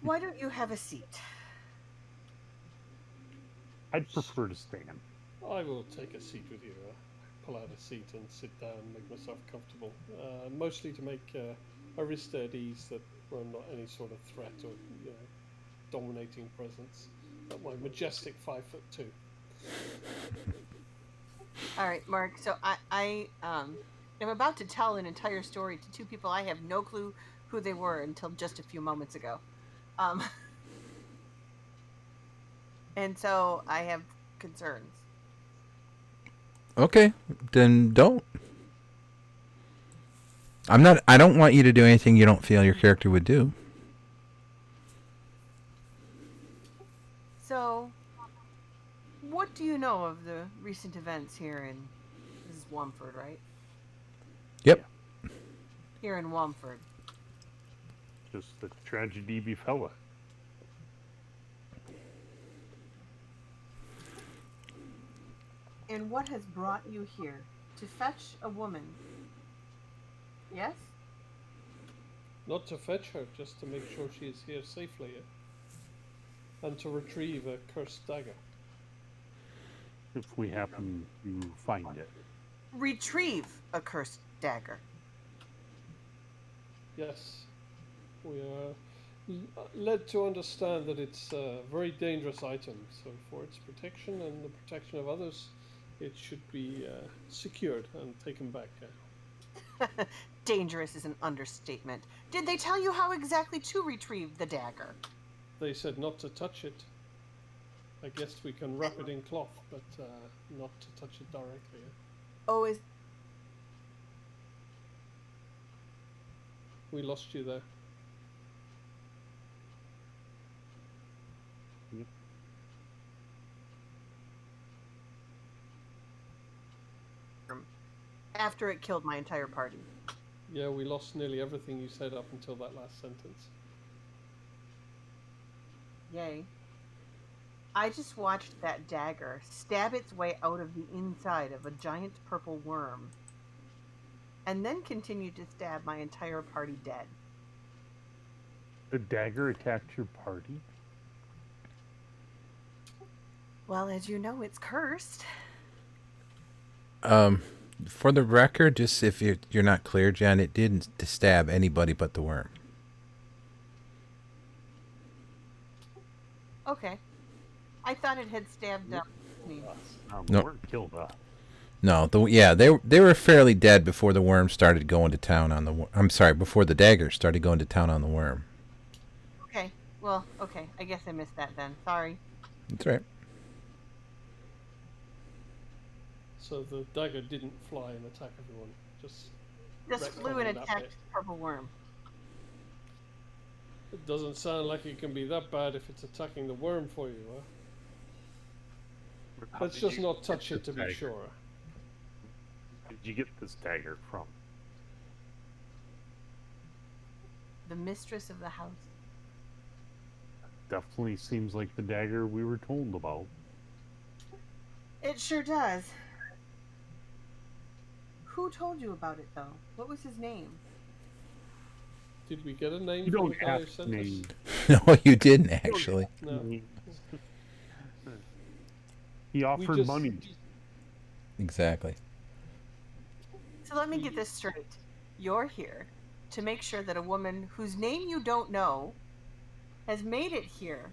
Why don't you have a seat? I'd prefer to stand. I will take a seat with you. Pull out a seat and sit down and make myself comfortable. Mostly to make Arista at ease that we're not any sort of threat or dominating presence. At my majestic 5'2". All right, Mark. So I am about to tell an entire story to two people I have no clue who they were until just a few moments ago. Um, and so I have concerns. Okay, then don't. I don't want you to do anything you don't feel your character would do. So, what do you know of the recent events here in this is Wamford, right? Yep. Here in Wamford. Just the tragedy befell us. And what has brought you here? To fetch a woman. Yes? Not to fetch her, just to make sure she is here safely. And to retrieve a cursed dagger. If we happen to find it. Retrieve a cursed dagger. Yes. We are led to understand that it's a very dangerous item, so for its protection and the protection of others, it should be secured and taken back. Dangerous is an understatement. Did they tell you how exactly to retrieve the dagger? They said not to touch it. I guess we can wrap it in cloth, but not to touch it directly. Oh, is... We lost you there. Yep. After it killed my entire party. Yeah, we lost nearly everything you said up until that last sentence. Yay. I just watched that dagger stab its way out of the inside of a giant purple worm, and then continued to stab my entire party dead. The dagger attacked your party? Well, as you know, it's cursed. For the record, just if you're not clear, Jen, it didn't stab anybody but the worm. Okay. I thought it had stabbed up me. No. Worm killed us. No, they were fairly dead before the worm started going to town on the. I'm sorry, before the dagger started going to town on the worm. Okay. Well, okay. I guess I missed that then. Sorry. That's right. So the dagger didn't fly and attack everyone, just flew and retconning that attacked bit. the purple worm. It doesn't sound like it can be that bad if it's attacking the worm for you, huh? How Let's did just you not get touch it this to be dagger? sure. Where did you get this dagger from? The mistress of the house. Definitely seems like the dagger we were told about. It sure does. Who told you about it, though? What was his name? Did we get a name You from don't the guy who ask sent us? names. No, you didn't actually. No. He offered just- money. Exactly. So let me get this straight. You're here to make sure that a woman whose name you don't know has made it here,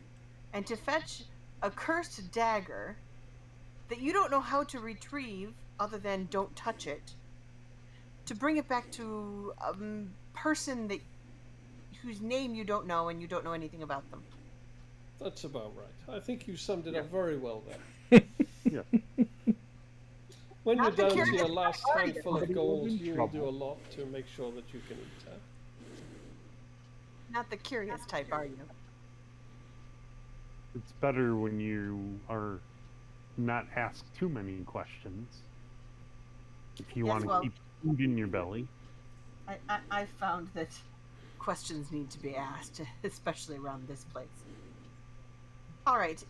and to fetch a cursed dagger that you don't know how to retrieve other than don't touch it, to bring it back to a person whose name you don't know and you don't know anything about them. That's about right. I think you summed it up very well there. Yeah. When Not you're the down to curious your last party. handful of Somebody gold, was in you will do a trouble. lot to make sure that you can eat. Not the curious type, are you? It's better when you are not asked too many questions. If you Yes, want to well- keep food in your belly. I found that questions need to be asked, especially around this place. All right.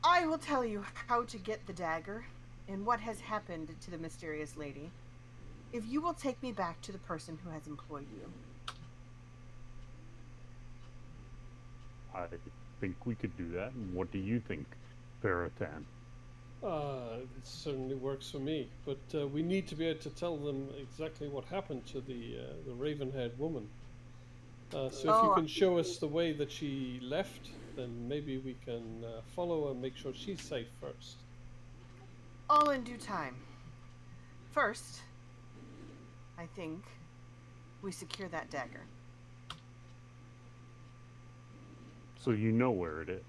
I will tell you how to get the dagger and what has happened to the mysterious lady, if you will take me back to the person who has employed you. I think we could do that. And what do you think, Ferritan? It certainly works for me, but we need to be able to tell them exactly what happened to the raven-haired woman. So if you Oh, can show us the way that she left, then maybe we can follow and make sure she's safe first. all in due time. First, I think we secure that dagger. So you know where it is.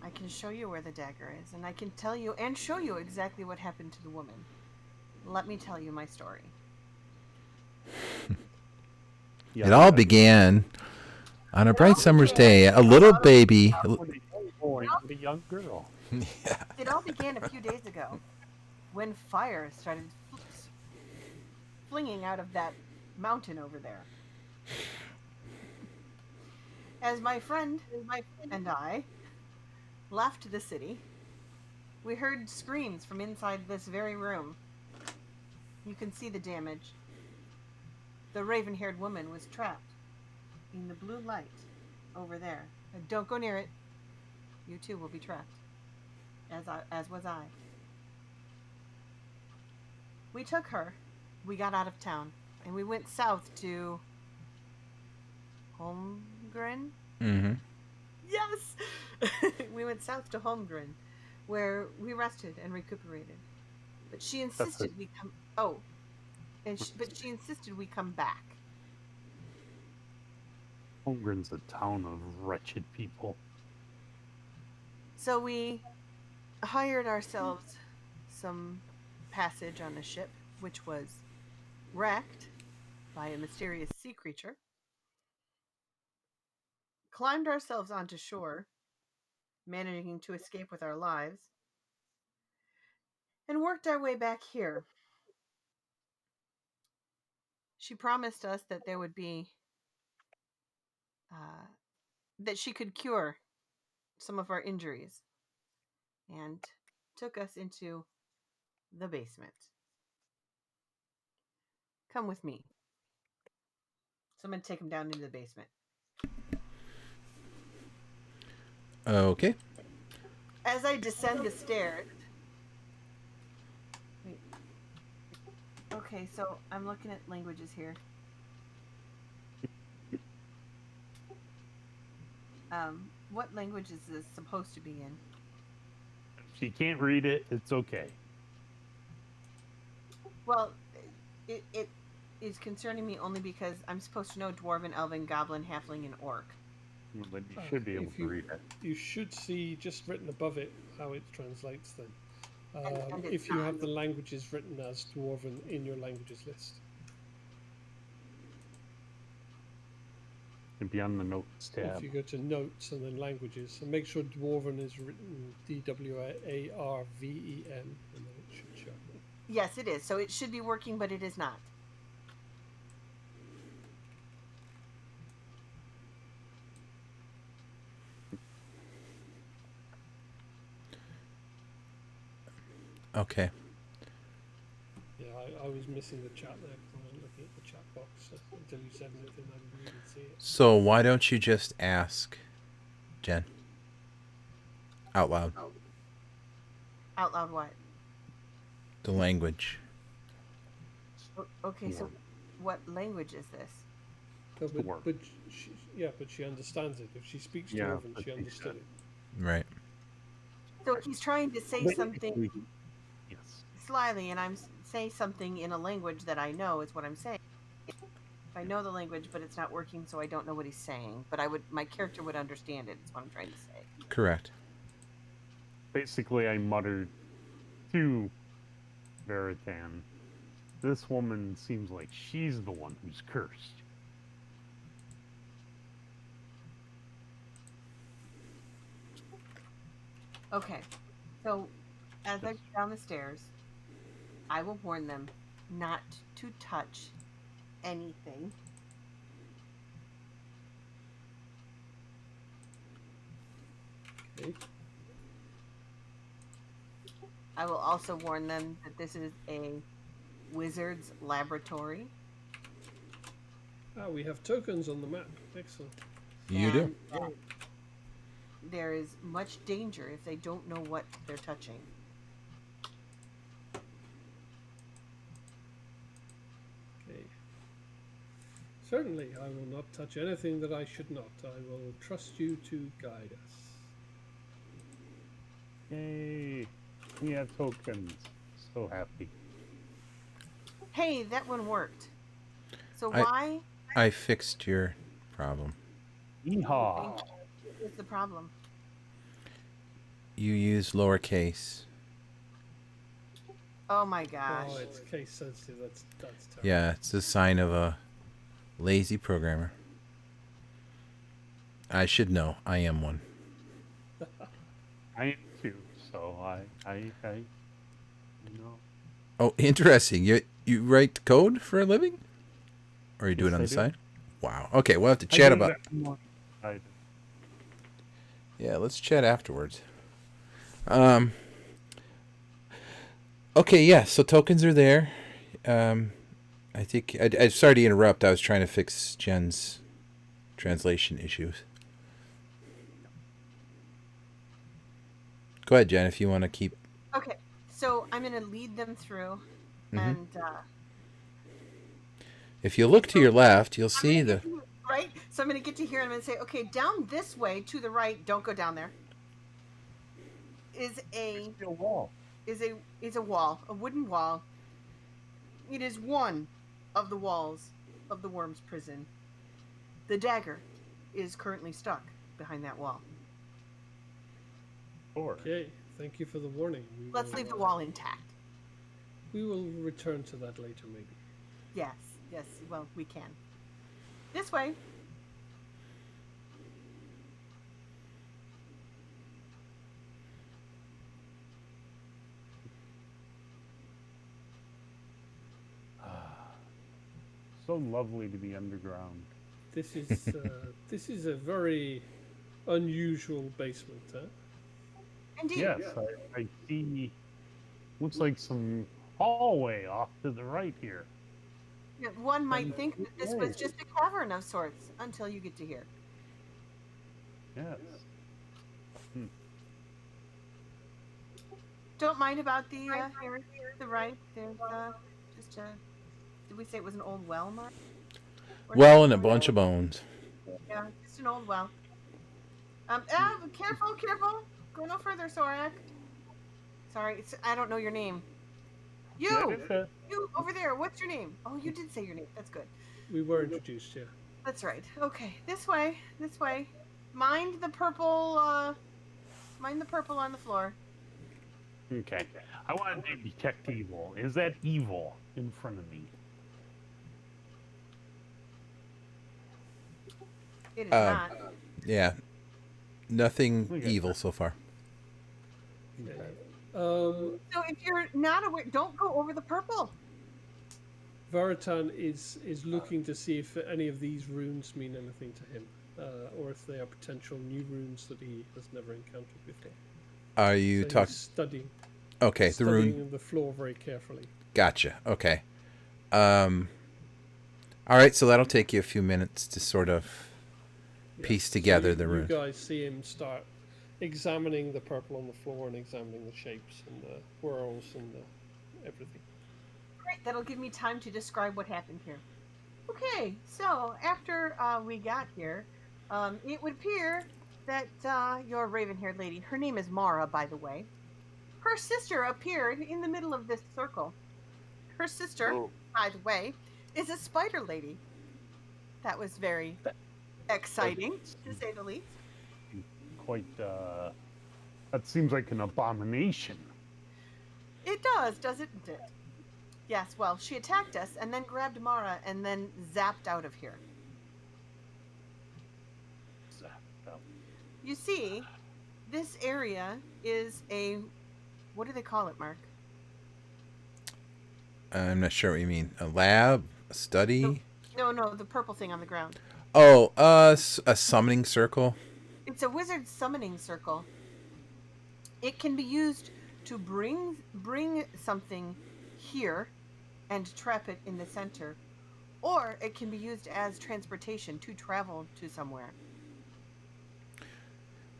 I can show you where the dagger is, and I can tell you and show you exactly what happened to the woman. Let me tell you my story. It all began on a bright summer's day. A little baby. with a young boy and a young girl. Yeah. It all began a few days ago when fire started flinging out of that mountain over there. As my friend and I left the city, we heard screams from inside this very room. You can see the damage. The raven-haired woman was trapped in the blue light over there. And don't go near it. You too will be trapped, as was I. We took her. We got out of town, and we went south to Holmgren. Mm-hmm. Yes, we went south to Holmgren, where we rested and recuperated. But she insisted we come. Oh, but she insisted we come back. Holmgren's a town of wretched people. So we hired ourselves some passage on a ship, which was wrecked by a mysterious sea creature. Climbed ourselves onto shore, managing to escape with our lives, and worked our way back here. She promised us that there would be, that she could cure some of our injuries, and took us into the basement. Come with me. So I'm going to take him down into the basement. Okay. As I descend the stairs. Wait. Okay, so I'm looking at languages here. What language is this supposed to be in? If you can't read it, it's okay. Well, it is concerning me only because I'm supposed to know Dwarven, Elven, Goblin, Halfling, and Orc. Well, then you should be able If to read it. You should see just written above it how it translates then. And it's If you not. have the languages written as Dwarven in your languages list. And be on the notes tab. If you go to notes and then languages, and make sure Dwarven is written Dwarven, and then it should show. Yes, it is. So it should be working, but it is not. Okay. Yeah, I was missing the chat there because I wasn't looking at the chat box. So until you said anything, I didn't even see it. So why don't you just ask Jen out loud Out loud what? the language? Okay, so what language is this? No, Dwarf. but she understands it. If she speaks Yeah, Dwarven, but she she understood said- it. Right. So he's trying to say something Yes. slyly, and I'm saying something in a language that I know is what I'm saying. If I know the language, but it's not working, so I don't know what he's saying. But my character would understand it. Is what I'm trying to say. Correct. Basically, I muttered to Veritan, this woman seems like she's the one who's cursed. Okay, so as I go down the stairs, I will warn them not to touch anything. Okay. I will also warn them that this is a wizard's laboratory. Ah, we have tokens on the map. Excellent. You do. and there is much danger if they don't know what they're touching. Okay. Certainly, I will not touch anything that I should not. I will trust you to guide us. Yay! We have tokens. So happy. Hey, that one worked. So I- why I fixed your problem. Yeehaw! is the problem? You use lowercase. Oh my gosh. Oh, it's case sensitive. That's terrible. Yeah, it's a sign of a lazy programmer. I should know. I am one. I am too. So I you know. Oh, interesting. You write code for a living, or you do Yes, it on I the do. side? Wow. Okay, we'll have to I chat do about. that more. Yeah, let's chat afterwards. Okay, yeah. So tokens are there. I think I'm sorry to interrupt. I was trying to fix Jen's translation issues. Go ahead, Jen, if you want to keep. Okay, so I'm going to lead them through, Mhm. and If you look to your left, you'll I'm see gonna the. get to- right. So I'm going to get to here, and I'm going to say, okay, down this way to the right. Don't go down there. Is a A wall. is a wall, a wooden wall. It is one of the walls of the worm's prison. The dagger is currently stuck behind that wall. Or Okay, thank you for the warning. Let's leave the wall intact. We will return to that later, maybe. Yes, yes. Well, we can. This way. so lovely to be underground. This is this is a very unusual basement, huh? Indeed. Yes, I see. Looks like some hallway off to the right here. Yeah, one might And- think that this was just a cavern of sorts until you get to here. Yes. Don't mind about the here, the right. There's just a. Did we say it was an old well, Mark? Or Well, and a something? bunch of bones. Yeah, just an old well. Careful, careful. Go no further, Sorak. Sorry, I don't know your name. You, you over there. What's your name? Oh, you did say your name. That's good. We were introduced, yeah. That's right. Okay, this way, this way. Mind the purple. Mind the purple on the floor. Okay. I want to detect evil. Is that evil in front of me? It is not. Yeah. Nothing Okay. evil so far. Okay. So if you're not aware, don't go over the purple. Varatan is looking to see if any of these runes mean anything to him, or if they are potential new runes that he has never encountered before. Are you So talking? he's studying. Okay, the studying rune. the floor very carefully. Gotcha. Okay. All right, so that'll take you a few minutes to sort of piece So together you, the you rune. guys see him start examining the purple on the floor and examining the shapes and the whirls and everything. Great, that'll give me time to describe what happened here. Okay, so after we got here, it would appear that your raven-haired lady, her name is Mara, by the way, her sister appeared in the middle of this circle. Her sister, by the way, is a spider lady. That was very exciting, to say the least. Quite, that seems like an abomination. It doesn't it? Yes, well, she attacked us and then grabbed Mara and then zapped out of here. You see, this area is a, what do they call it, Mark? I'm not sure what you mean. A lab? A study? No, the purple thing on the ground. Oh, a summoning circle. It's a wizard summoning circle. It can be used to bring something here and trap it in the center, or it can be used as transportation to travel to somewhere.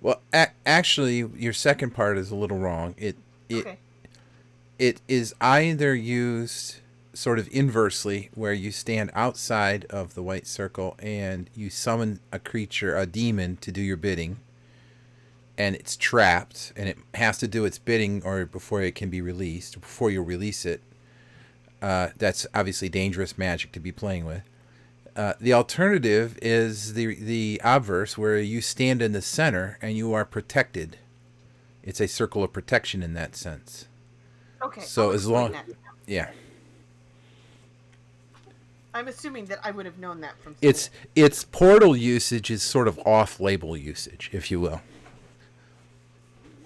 Well, actually, your second part is a little wrong. It Okay. it is either used sort of inversely, where you stand outside of the white circle and you summon a creature, a demon, to do your bidding, and it's trapped and it has to do its bidding or before it can be released, before you release it. That's obviously dangerous magic to be playing with. The alternative is the obverse, where you stand in the center and you are protected. It's a circle of protection in that sense. Okay. So I'll as explain long, that. yeah, I'm assuming that I would have known that from school. its portal usage is sort of off-label usage, if you will.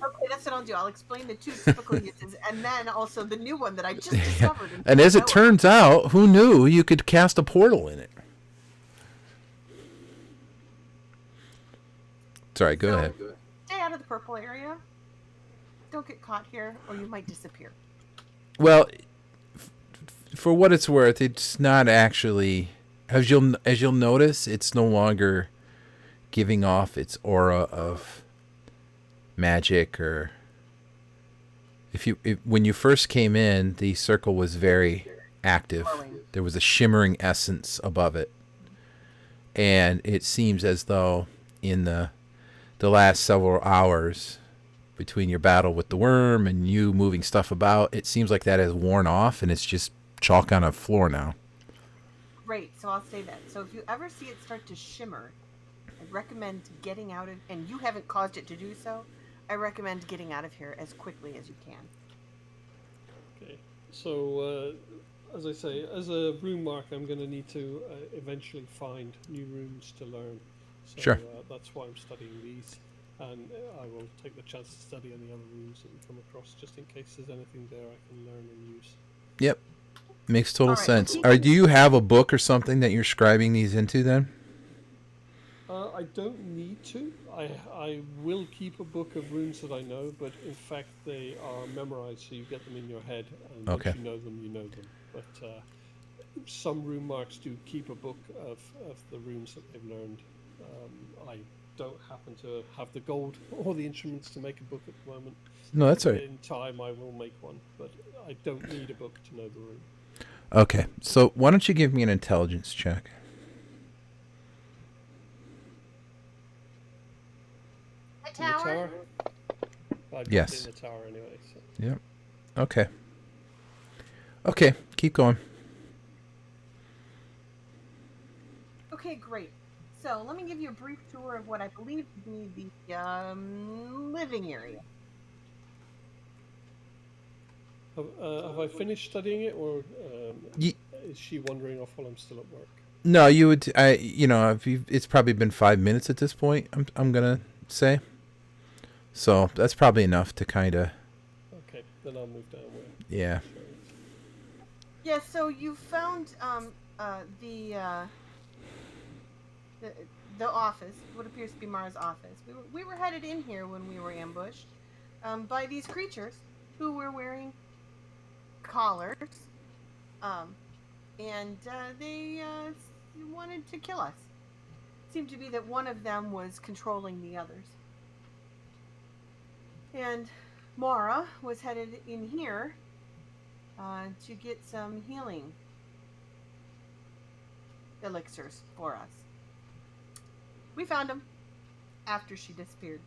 Okay, that's what I'll do. I'll explain the two typical uses, and then also the new one that I just discovered. And as it turns out, who knew you could cast a portal in it? Sorry, go ahead. Stay out of the purple area. Don't get caught here, or you might disappear. Well, for what it's worth, it's not actually, as you'll notice, it's no longer giving off its aura of magic. Or when you first came in, the circle was very active. There was a shimmering essence above it, and it seems as though in the last several hours, between your battle with the worm and you moving stuff about, it seems like that has worn off and it's just chalk on a floor now. Great, so I'll say that. So if you ever see it start to shimmer, I'd recommend getting out of, and you haven't caused it to do so, I recommend getting out of here as quickly as you can. Okay. So, as I say, as a room mark, I'm going to need to eventually find new rooms to learn. So, Sure. That's why I'm studying these. And I will take the chance to study any other rooms that we come across, just in case there's anything there I can learn and use. Yep. Makes total All right. sense. Do you have a book or something that you're scribing these into then? I don't need to. I will keep a book of runes that I know, but in fact they are memorized, so you get them in your head, and Okay. once you know them, you know them. But some rune marks do keep a book of the runes that they've learned. I don't happen to have the gold or the instruments to make a book at the moment. No, that's all right. In time I will make one, but I don't need a book to know the rune. Okay, so why don't you give me an intelligence check? A In the tower? tower? I've got Yes. it in the tower anyway. So. Yep. Okay. Okay, keep going. Okay, great. So let me give you a brief tour of what I believe to be the living area. Have I finished studying it, or Ye- is she wandering off while I'm still at work? No, you would. It's probably been 5 minutes at this point. I'm gonna say. So that's probably enough to kind of. Okay, then I'll move down where. Yeah. Yeah, so you found the office, what appears to be Mara's office. We were headed in here when we were ambushed by these creatures who were wearing collars, and they wanted to kill us. It seemed to be that one of them was controlling the others. And Mara was headed in here to get some healing elixirs for us. We found them after she disappeared.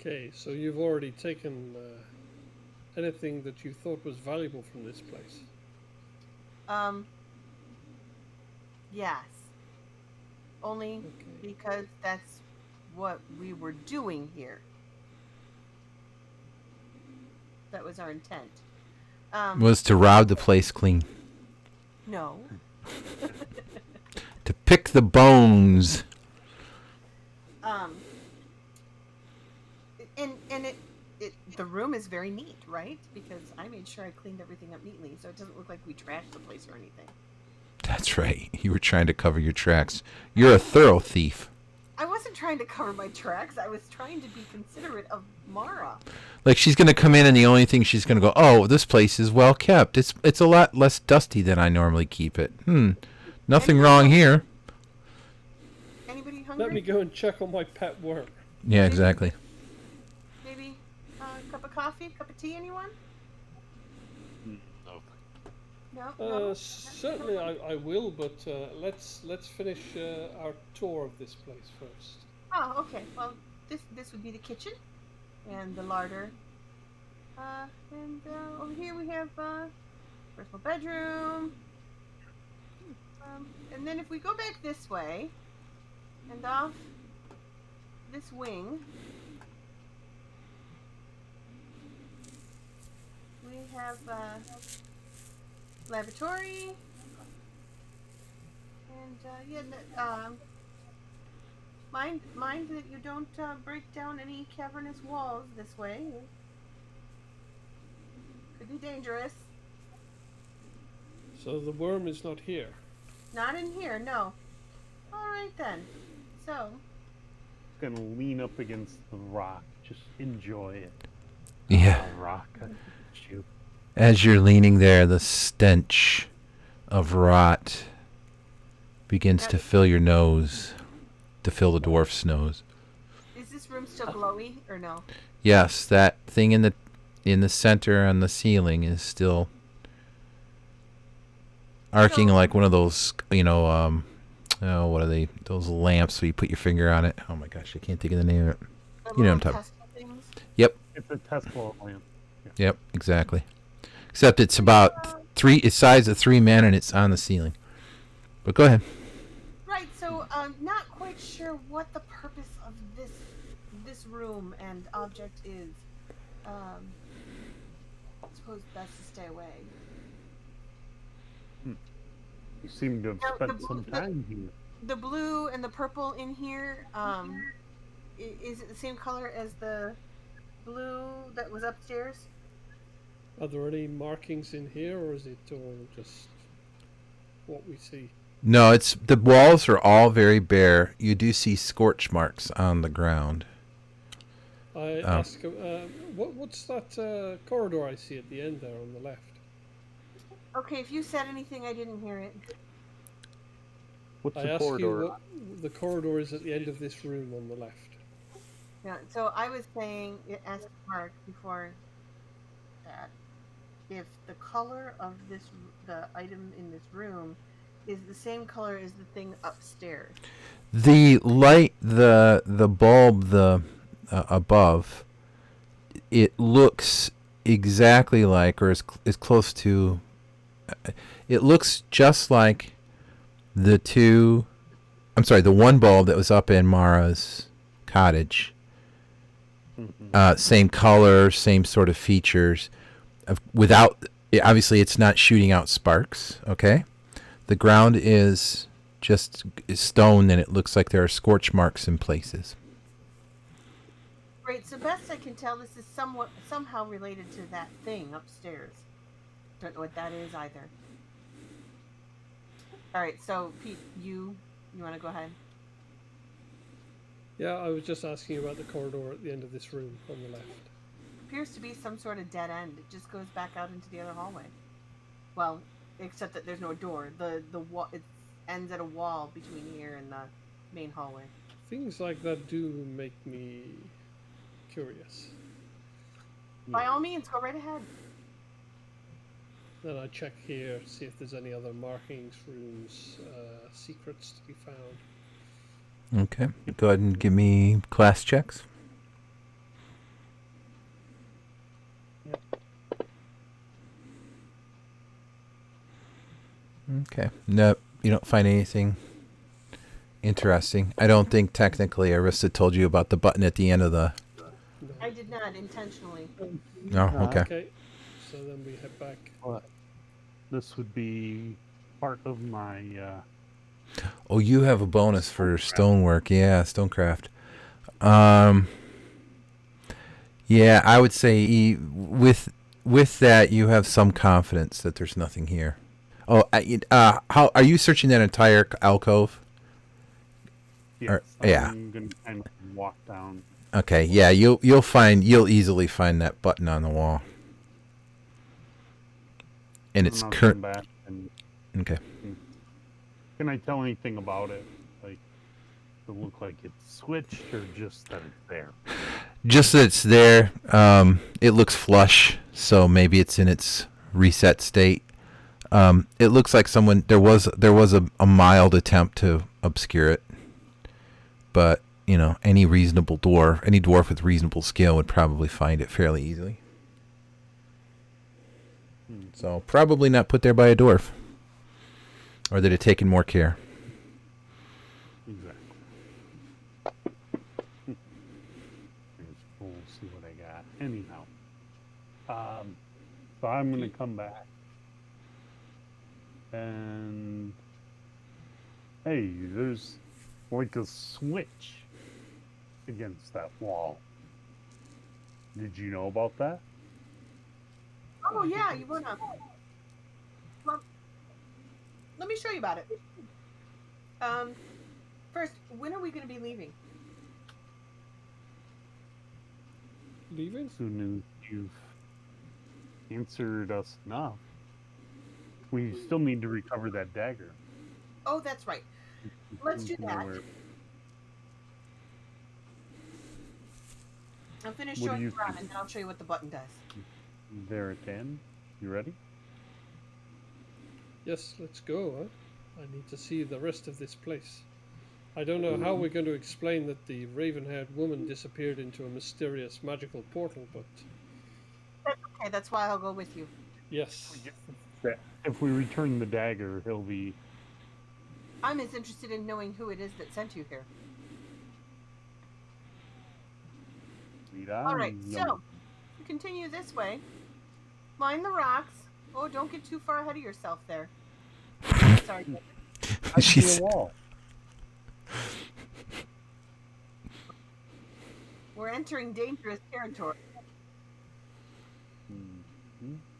Okay, so you've already taken anything that you thought was valuable from this place. Yes. Only Okay. because that's what we were doing here. That was our intent. Was to rob the place clean. No. To pick the bones. And the room is very neat, right? Because I made sure I cleaned everything up neatly, so it doesn't look like we trashed the place or anything. That's right. You were trying to cover your tracks. You're a thorough thief. I wasn't trying to cover my tracks. I was trying to be considerate of Mara. Like, she's going to come in and the only thing she's going to go, oh, this place is well kept. It's a lot less dusty than I normally keep it. Nothing wrong here. And Anybody hungry? Let me go and check on my pet worm. Yeah, exactly. Maybe a cup of coffee, cup of tea, anyone? No. No. Certainly, I will, but let's finish our tour of this place first. Oh, okay. Well, this would be the kitchen and the larder. And over here we have personal bedroom. And then if we go back this way and off this wing, we have laboratory. And mind that you don't break down any cavernous walls this way. Could be dangerous. So the worm is not here. Not in here, no. All right then. So. Gonna lean up against the rock. Just enjoy it. Yeah. Rock. Shoot. As you're leaning there, the stench of rot begins to fill your nose, to fill the dwarf's nose. Is this room still glowy or no? Yes, that thing in the center on the ceiling is still arcing like one of those, oh, what are they? Those lamps where you put your finger on it. Oh my gosh, I can't think of the name of it. You know what I'm talking about. Yep. It's a Tesla lamp. Yeah. Yep, exactly. Except it's about it's size of 3 men and it's on the ceiling. But go ahead. Right, so not quite sure what the purpose of this room and object is. I suppose best to stay away. You seem to have spent some time here. The blue and the purple in here, is it the same color as the blue that was upstairs? Are there any markings in here, or is it all just what we see? No, the walls are all very bare. You do see scorch marks on the ground. I ask, what's that corridor I see at the end there on the left? Okay, if you said anything, I didn't hear it. What's I the ask corridor? you what the corridor is at the end of this room on the left. Yeah, so I was saying, ask Mark before that, if the color of the item in this room is the same color as the thing upstairs. The light, the bulb, above, it looks exactly like, or is close to. It looks just like the one bulb that was up in Mara's cottage. Mm-hmm. Same color, same sort of features. Obviously, it's not shooting out sparks. Okay, the ground is just stone, and it looks like there are scorch marks in places. Great. So best I can tell, this is somehow related to that thing upstairs. Don't know what that is either. All right. So Pete, you want to go ahead? Yeah, I was just asking about the corridor at the end of this room on the left. Appears to be some sort of dead end. It just goes back out into the other hallway. Well, except that there's no door. The wall, it ends at a wall between here and the main hallway. Things like that do make me curious. By all means, go right ahead. Then I check here, see if there's any other markings, runes, secrets to be found. Okay, go ahead and give me class checks. Okay. Nope, you don't find anything interesting. I don't think technically Arista told you about the button at the end of the. No. I did not intentionally. Oh, okay. Okay, so then we head back. This would be part of my. Oh, you have a bonus for stonework. Yeah, stonecraft. Yeah, I would say with that you have some confidence that there's nothing here. Oh, how are you searching that entire alcove? Yes, yeah. I'm gonna kind of walk down. Okay, yeah, you'll easily find that button on the wall. And it's current. Okay. Can I tell anything about it? Like, to look like it's switched, or just that it's there? Just that it's there. It looks flush, so maybe it's in its reset state. It looks like there was a mild attempt to obscure it, but any dwarf with reasonable skill would probably find it fairly easily. So probably not put there by a dwarf, or that had taken more care. Exactly. We'll see what I got. Anyhow, so I'm gonna come back, and hey, there's like a switch against that wall. Did you know about that? Oh yeah, you wanna? Well, let me show you about it. First, when are we going to be leaving? Leaving? As soon as you've answered us enough, we still need to recover that dagger. Oh, that's right. Let's do that. I'll finish What do showing you you around, think? and then I'll show you what the button does. There at 10. You ready? Yes, let's go, huh? I need to see the rest of this place. I don't know how we're going to explain that the raven-haired woman disappeared into a mysterious magical portal, but... That's okay, that's why I'll go with you. Yes. If we return the dagger, he'll be... I'm as interested in knowing who it is that sent you here. All right, so you continue this way. Mind the rocks. Oh, don't get too far ahead of yourself there. Sorry. I see a wall. We're entering dangerous territory.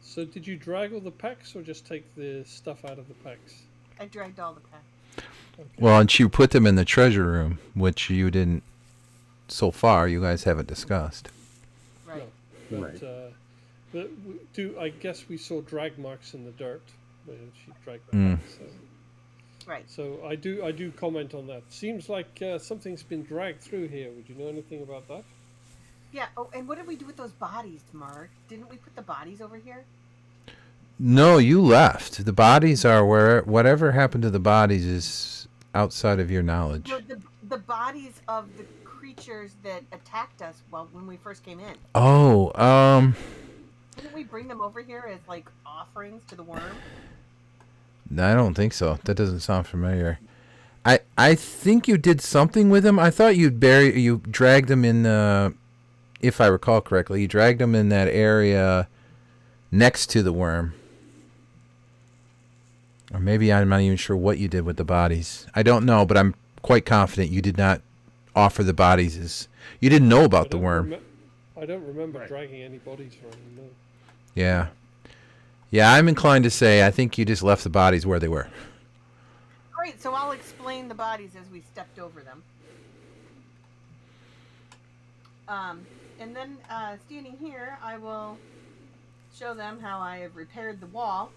So did you drag all the packs or just take the stuff out of the packs? I dragged all the packs. Okay. Well, and you put them in the treasure room, which you didn't. So far, you guys haven't discussed. Right. No, Right. but I guess we saw drag marks in the dirt where she dragged them back. So. Right. So I do comment on that. Seems like something's been dragged through here. Would you know anything about that? Yeah. Oh, and what did we do with those bodies, Mark? Didn't we put the bodies over here? No, you left. The bodies are where. Whatever happened to the bodies is outside of your knowledge. No, the bodies of the creatures that attacked us when we first came in. Oh, Didn't we bring them over here as like offerings to the worm? I don't think so. That doesn't sound familiar. I think you did something with them. I thought you dragged them in the, if I recall correctly, you dragged them in that area next to the worm. Or maybe I'm not even sure what you did with the bodies. I don't know, but I'm quite confident you did not offer the bodies as... You didn't know about the worm. I don't remember dragging any bodies from him, no. Yeah. Yeah, I'm inclined to say I think you just left the bodies where they were. Great, so I'll explain the bodies as we stepped over them. And then standing here, I will show them how I have repaired the wall.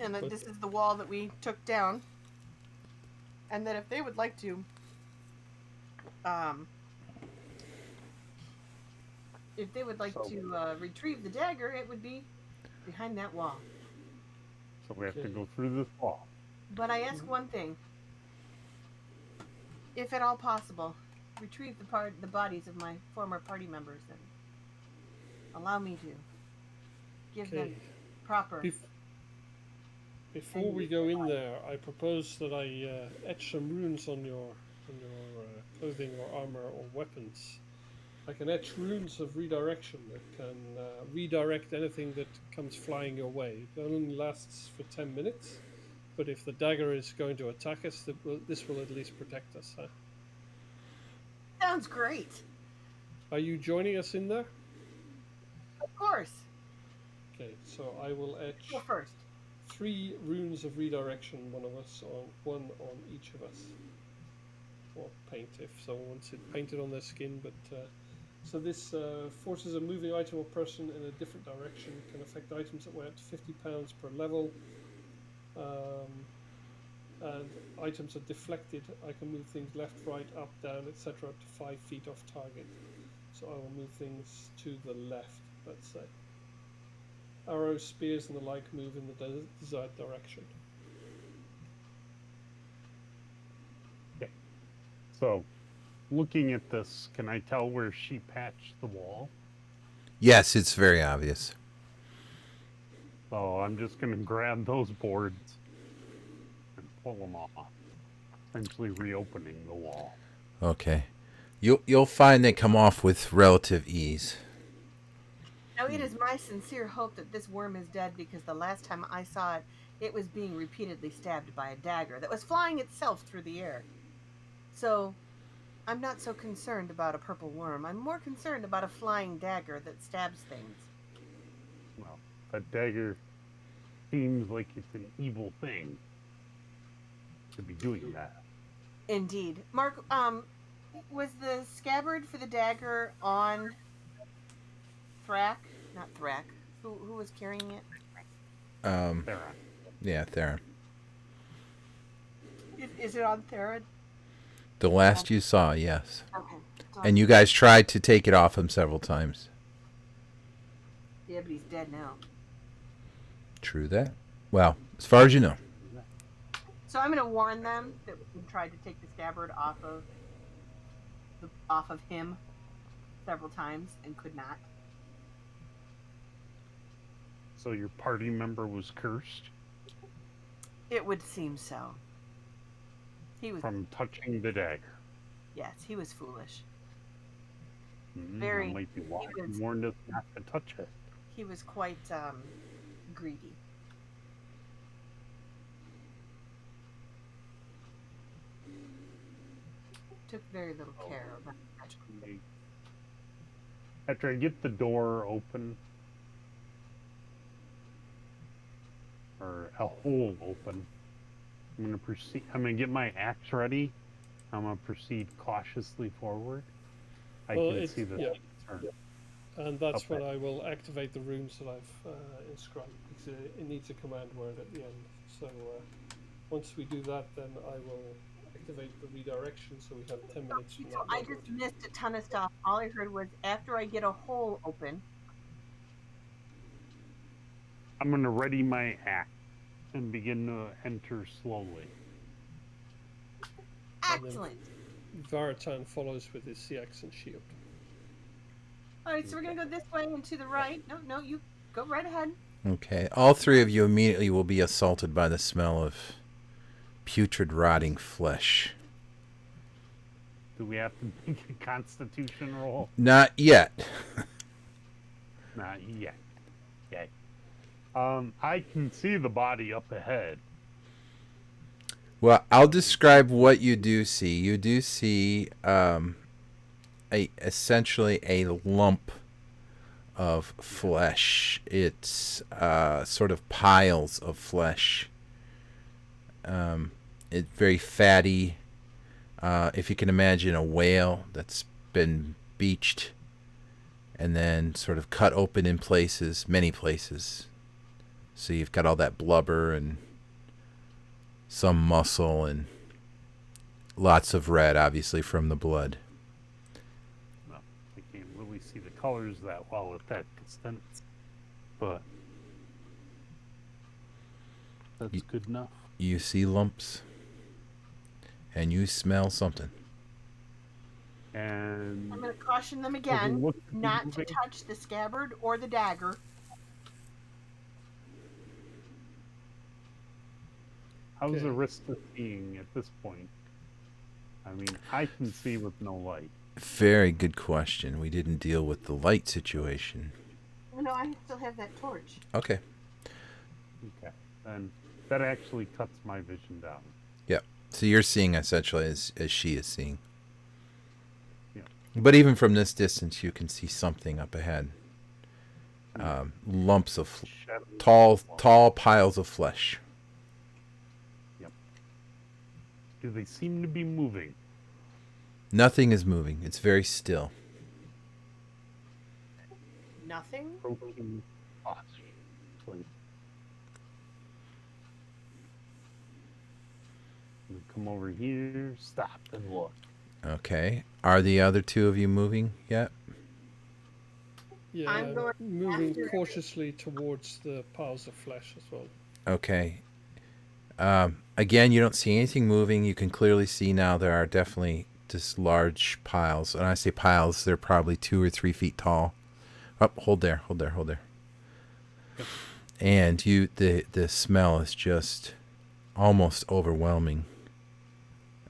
And that this is the wall that we took down. And that if they would like to retrieve the dagger, it would be behind that wall. So we have to go through this wall. But I ask one thing. If at all possible, retrieve the bodies of my former party members and allow me to give them proper... Before we go in there, I propose that I etch some runes on your clothing or armor or weapons. I can etch runes of redirection that can redirect anything that comes flying your way. It only lasts for 10 minutes, but if the dagger is going to attack us, this will at least protect us. Huh? Sounds great. Are you joining us in there? Of course. Okay, so I will etch... Go first. 3 runes of redirection, one on each of us, or paint if someone wants it painted on their skin. But so this forces a moving item or person in a different direction, can affect items that weigh up to 50 pounds per level, and items are deflected, I can move things left, right, up, down, etc. up to 5 feet off target. So I will move things to the left, let's say. Arrows, spears, and the like move in the desired direction. Okay. So, looking at this, can I tell where she patched the wall? Yes, it's very obvious. So I'm just going to grab those boards and pull them off, essentially reopening the wall. Okay. You'll find they come off with relative ease. Now, it is my sincere hope that this worm is dead, because the last time I saw it, it was being repeatedly stabbed by a dagger that was flying itself through the air. So, I'm not so concerned about a purple worm. I'm more concerned about a flying dagger that stabs things. Well, that dagger seems like it's an evil thing to be doing that. Indeed. Mark, was the scabbard for the dagger on Thrak? Not Thrak. Who was carrying it? Theron. Yeah, Theron. Is it on Theron? The last you saw, yes. Okay. And you guys tried to take it off him several times. Yeah, but he's dead now. True that. Well, as far as you know. So I'm going to warn them that we tried to take the scabbard off of him several times and could not. So your party member was cursed It would seem so. He was from touching the dagger. Yes, he was foolish. That might be why he warned us not to touch it. He was quite greedy. Took very little care about magical things. After I get the door open, or a hole open, I'm gonna proceed. I'm gonna get my axe ready. I'm gonna proceed cautiously forward. I can see the turn. And that's when I will activate the runes that I've inscribed, because it needs a command word at the end. So once we do that, then I will activate the redirection, so we have 10 minutes from So that I moment. just missed a ton of stuff. All I heard was, after I get a hole open, I'm gonna ready my axe and begin to enter slowly. excellent. Varatan follows with his CX and shield. All right, so we're going to go this way and to the right. No, you go right ahead. Okay. All three of you immediately will be assaulted by the smell of putrid, rotting flesh. Do we have to make a constitution roll? Not yet. Not yet. Okay. I can see the body up ahead. Well, I'll describe what you do see. You do see essentially a lump of flesh. It's sort of piles of flesh. It's very fatty. If you can imagine a whale that's been beached and then sort of cut open in places, many places. So you've got all that blubber and some muscle and lots of red, obviously, from the blood. Well, I can't really see the colors that well at that distance, but that's good enough. You see lumps, and you smell something. And I'm going to caution them again not to touch the scabbard or the dagger. how's Arista seeing at this point? I mean, I can see with no light. Very good question. We didn't deal with the light situation. No, I still have that torch. Okay. Okay. Then that actually cuts my vision down. Yep. So you're seeing essentially as she is seeing. Yeah. But even from this distance, you can see something up ahead. Lumps of tall piles of flesh. Yep. Do they seem to be moving? Nothing is moving. It's very still. Nothing? Approaching us. Please. Come over here, stop, and look. Okay. Are the other two of you moving yet? Yeah, I'm going moving after cautiously towards the piles of flesh as well. Okay. Again, you don't see anything moving. You can clearly see now there are definitely just large piles. And I say piles, they're probably 2 or 3 feet tall. Oh, hold there. Yep. And the smell is just almost overwhelming.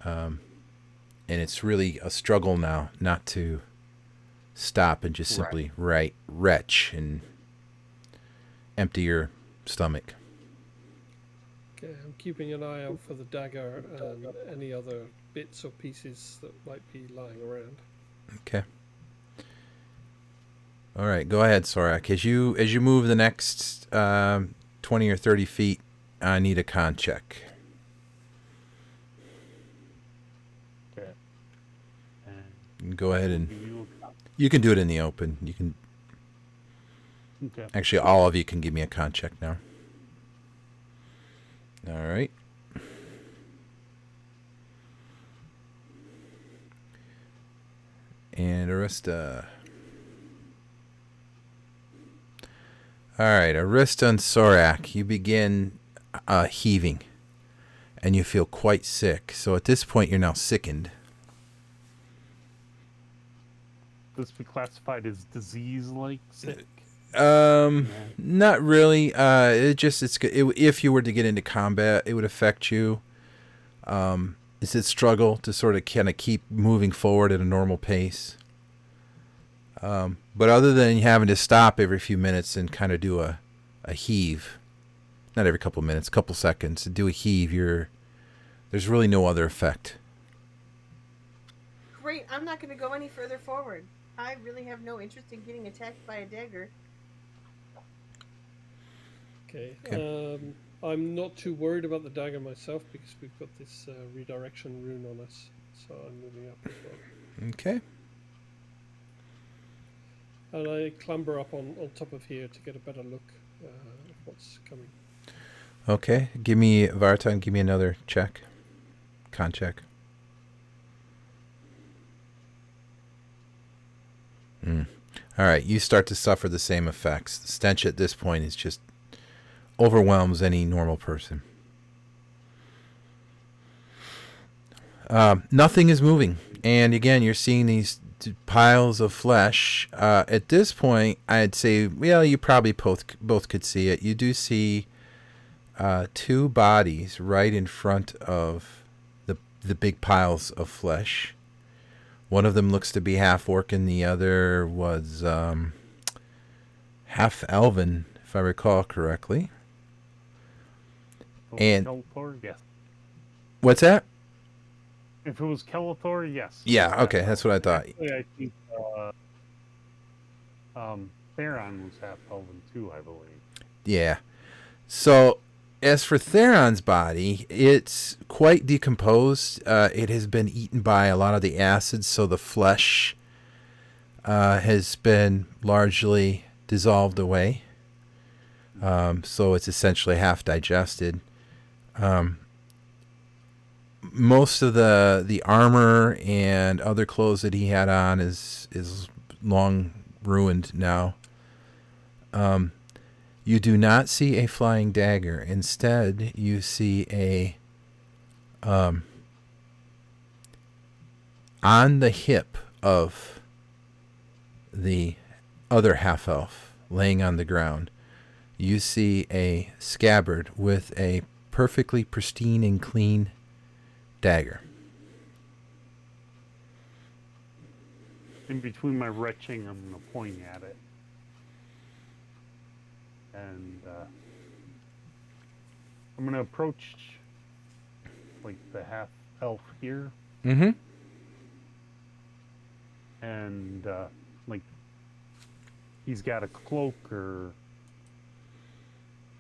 And it's really a struggle now not to stop and just simply retch and empty your stomach. Okay, I'm keeping an eye out for the dagger and any other bits or pieces that might be lying around. Okay. All right, go ahead, Sorak. As you move the next 20 or 30 feet, I need a con check. Okay. And Go ahead and you. you can do it in the open. You can Okay. actually all of you can give me a con check now. All right. And Arista. All right, Arista and Sorak, you begin heaving, and you feel quite sick. So at this point, you're now sickened. This be classified as disease-like sick. Not really. If you were to get into combat, it would affect you. It's a struggle to sort of kind of keep moving forward at a normal pace. But other than having to stop every few minutes and kind of do a heave, not every couple minutes, couple seconds, to do a heave, there's really no other effect. Great, I'm not going to go any further forward. I really have no interest in getting attacked by a dagger. Okay. I'm not too worried about the dagger myself because we've got this redirection rune on us, so I'm moving up as well. Okay. And I clamber up on top of here to get a better look at what's coming. Okay. Give me, Vartan, give me another check. Con check. All right. You start to suffer the same effects. The stench at this point is just overwhelms any normal person. Nothing is moving. And again, you're seeing these piles of flesh. At this point, I'd say, well, you probably both could see it. You do see 2 bodies right in front of the big piles of flesh. One of them looks to be half orc, and the other was half elven, if I recall correctly. And Skeletor, yes. What's that? If it was Skeletor, yes. Yeah, okay, that's what I thought. Actually, I think Theron was half elven too, I believe. Yeah. So, as for Theron's body, it's quite decomposed. It has been eaten by a lot of the acids, so the flesh has been largely dissolved away. So it's essentially half digested. Most of the armor and other clothes that he had on is long ruined now. You do not see a flying dagger. Instead, you see a on the hip of the other half elf laying on the ground. You see a scabbard with a perfectly pristine and clean dagger. In between my retching, I'm going to point at it. And I'm going to approach like the half elf here. Mm-hmm. And like he's got a cloak or,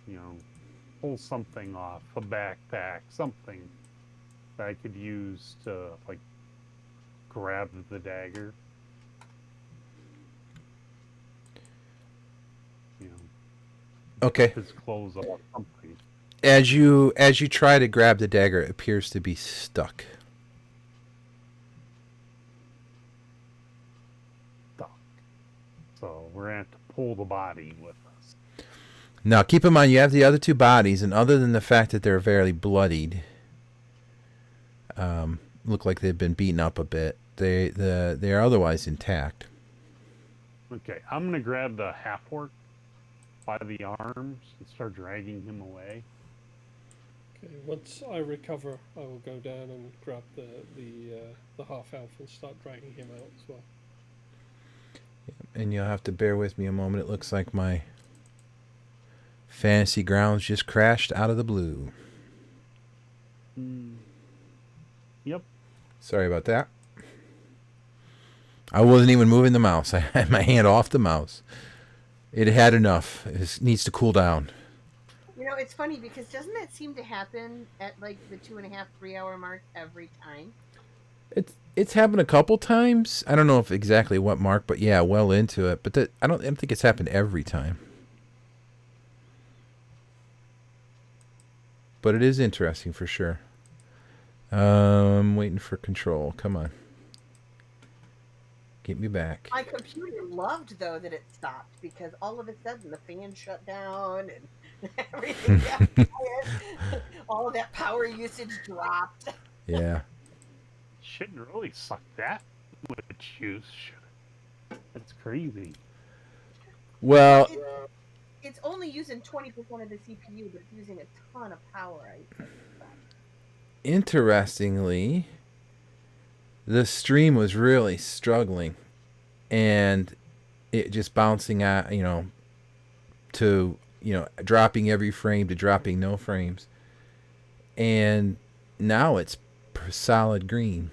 you know, pull something off, a backpack, something that I could use to like grab the dagger. You know, Okay. his clothes off, something. As you try to grab the dagger, it appears to be stuck. So we're going to have to pull the body with us. Now, keep in mind, you have the other two bodies, and other than the fact that they're very bloodied, look like they've been beaten up a bit, they are otherwise intact. Okay, I'm going to grab the half-orc by the arms and start dragging him away. Okay, once I recover, I will go down and grab the half-elf and start dragging him out as well. And you'll have to bear with me a moment. It looks like my fantasy grounds just crashed out of the blue. Yep. Sorry about that. I wasn't even moving the mouse. I had my hand off the mouse. It had enough. It needs to cool down. You know, it's funny because doesn't that seem to happen at like the 2.5, 3 hour mark every time? It's happened a couple times. I don't know if exactly what mark, but yeah, well into it. But I don't think it's happened every time. But it is interesting for sure. Waiting for control. Come on. Get me back. My computer loved, though, that it stopped because all of a sudden the fan shut down and everything got quiet. All of that power usage dropped. Yeah. Shouldn't really suck that much juice. That's crazy. Well, it's only using 20% of the CPU, but it's using a ton of power. Interestingly, the stream was really struggling, and it just bouncing out, to, dropping every frame to dropping no frames. And now it's solid green.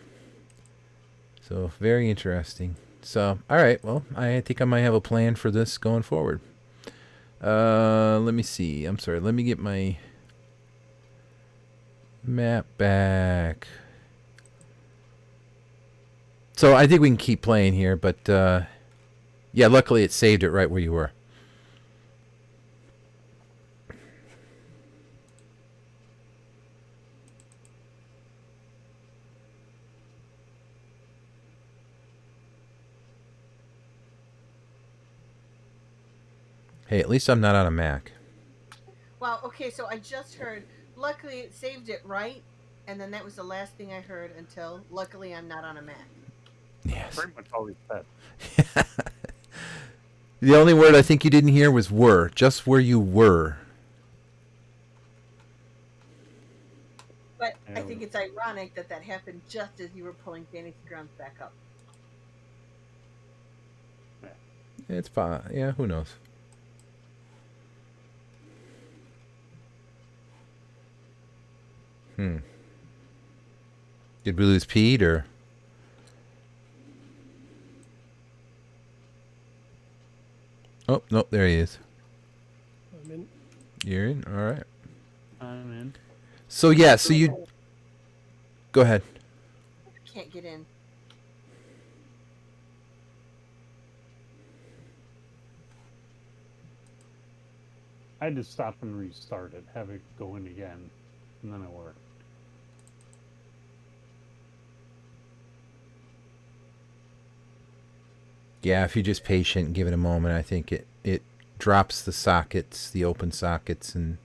So very interesting. So, all right, well, I think I might have a plan for this going forward. Let me see. I'm sorry. Let me get my map back. So I think we can keep playing here, but yeah, luckily it saved it right where you were. Hey, at least I'm not on a Mac. Well, okay, so I just heard, luckily it saved it right, and then that was the last thing I heard until, luckily I'm not on a Mac. Yes. Pretty much all he said. The only word I think you didn't hear was were, just where you were. But I think it's ironic that that happened just as you were pulling Fantasy Grounds back up. It's fine. Yeah, who knows? Did we lose Pete or? Oh, nope, there he is. I'm in. You're in? All right. I'm in. So, yeah, so you... Go ahead. I can't get in. I had to stop and restart it, have it go in again, and then it worked. Yeah, if you're just patient and give it a moment, I think it drops the sockets, the open sockets, and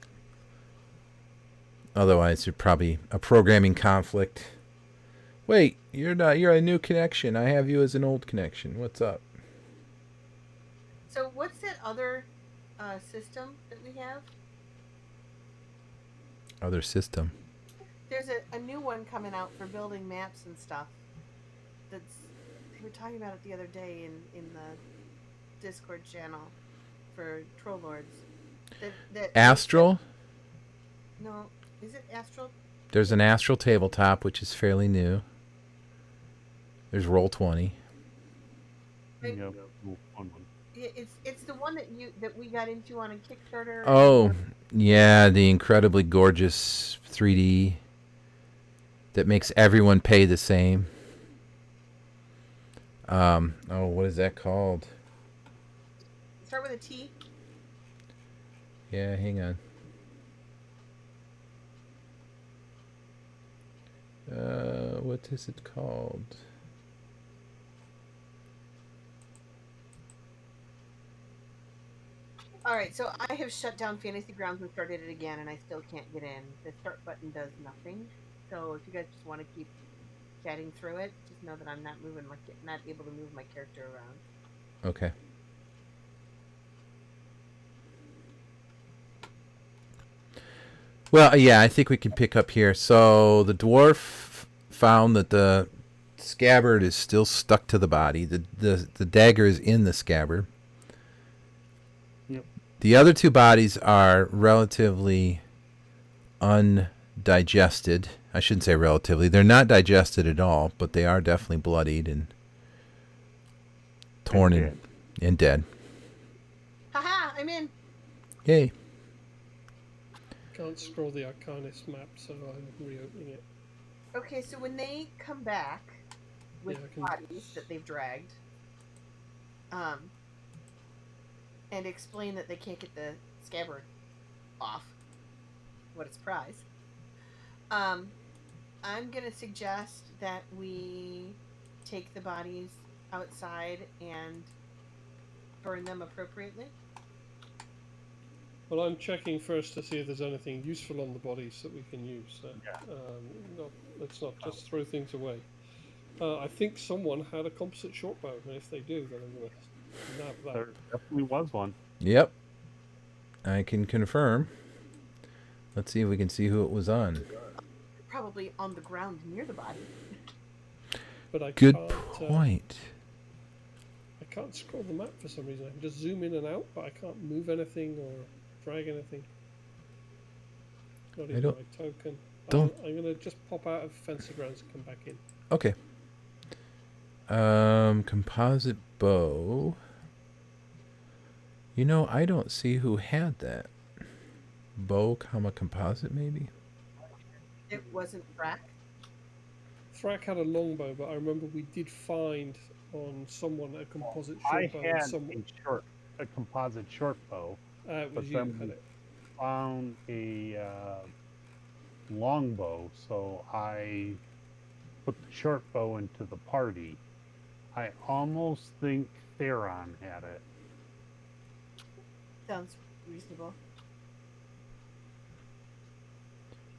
otherwise there's probably a programming conflict. Wait, you're a new connection. I have you as an old connection. What's up? So what's that other system that we have? Other system. There's a new one coming out for building maps and stuff. They were talking about it the other day in the Discord channel for Troll Lords. Astral? No, is it Astral? There's an Astral tabletop, which is fairly new. There's Roll20. Yep. It's the one that we got into on a Kickstarter. Oh, yeah, the incredibly gorgeous 3D that makes everyone pay the same. What is that called? Start with a T. Yeah, hang on. What is it called? All right, so I have shut down Fantasy Grounds and started it again, and I still can't get in. The start button does nothing. So if you guys just want to keep chatting through it, just know that I'm not not able to move my character around. Okay. Well, yeah, I think we can pick up here. So the dwarf found that the scabbard is still stuck to the body. The dagger is in the scabbard. Yep. The other two bodies are relatively undigested. I shouldn't say relatively. They're not digested at all, but they are definitely bloodied and torn and dead. Haha, I'm in. Yay. Can't scroll the Arcanist map, so I'm reopening it. Okay, so when they come back with bodies that they've dragged, and explain that they can't get the scabbard off, what its prize, I'm gonna suggest that we take the bodies outside and burn them appropriately. Well, I'm checking first to see if there's anything useful on the bodies that we can use. Let's not just throw things away. I think someone had a composite short bow, and if they do, then I'm going to nab that. There definitely was one. Yep. I can confirm. Let's see if we can see who it was on. Probably on the ground near the body. But Good point. I can't scroll the map for some reason. I can just zoom in and out, but I can't move anything or drag anything. Not even my token. I'm going to just pop out of Fantasy Grounds and come back in. Okay. Composite bow. You know, I don't see who had that. Bow, composite, maybe? It wasn't Thrak. Thrak had a longbow, but I remember we did find on someone a composite short bow. I had a composite short bow. It was but then found a longbow, so I put the short bow into the party. I almost think Theron had it. Sounds reasonable.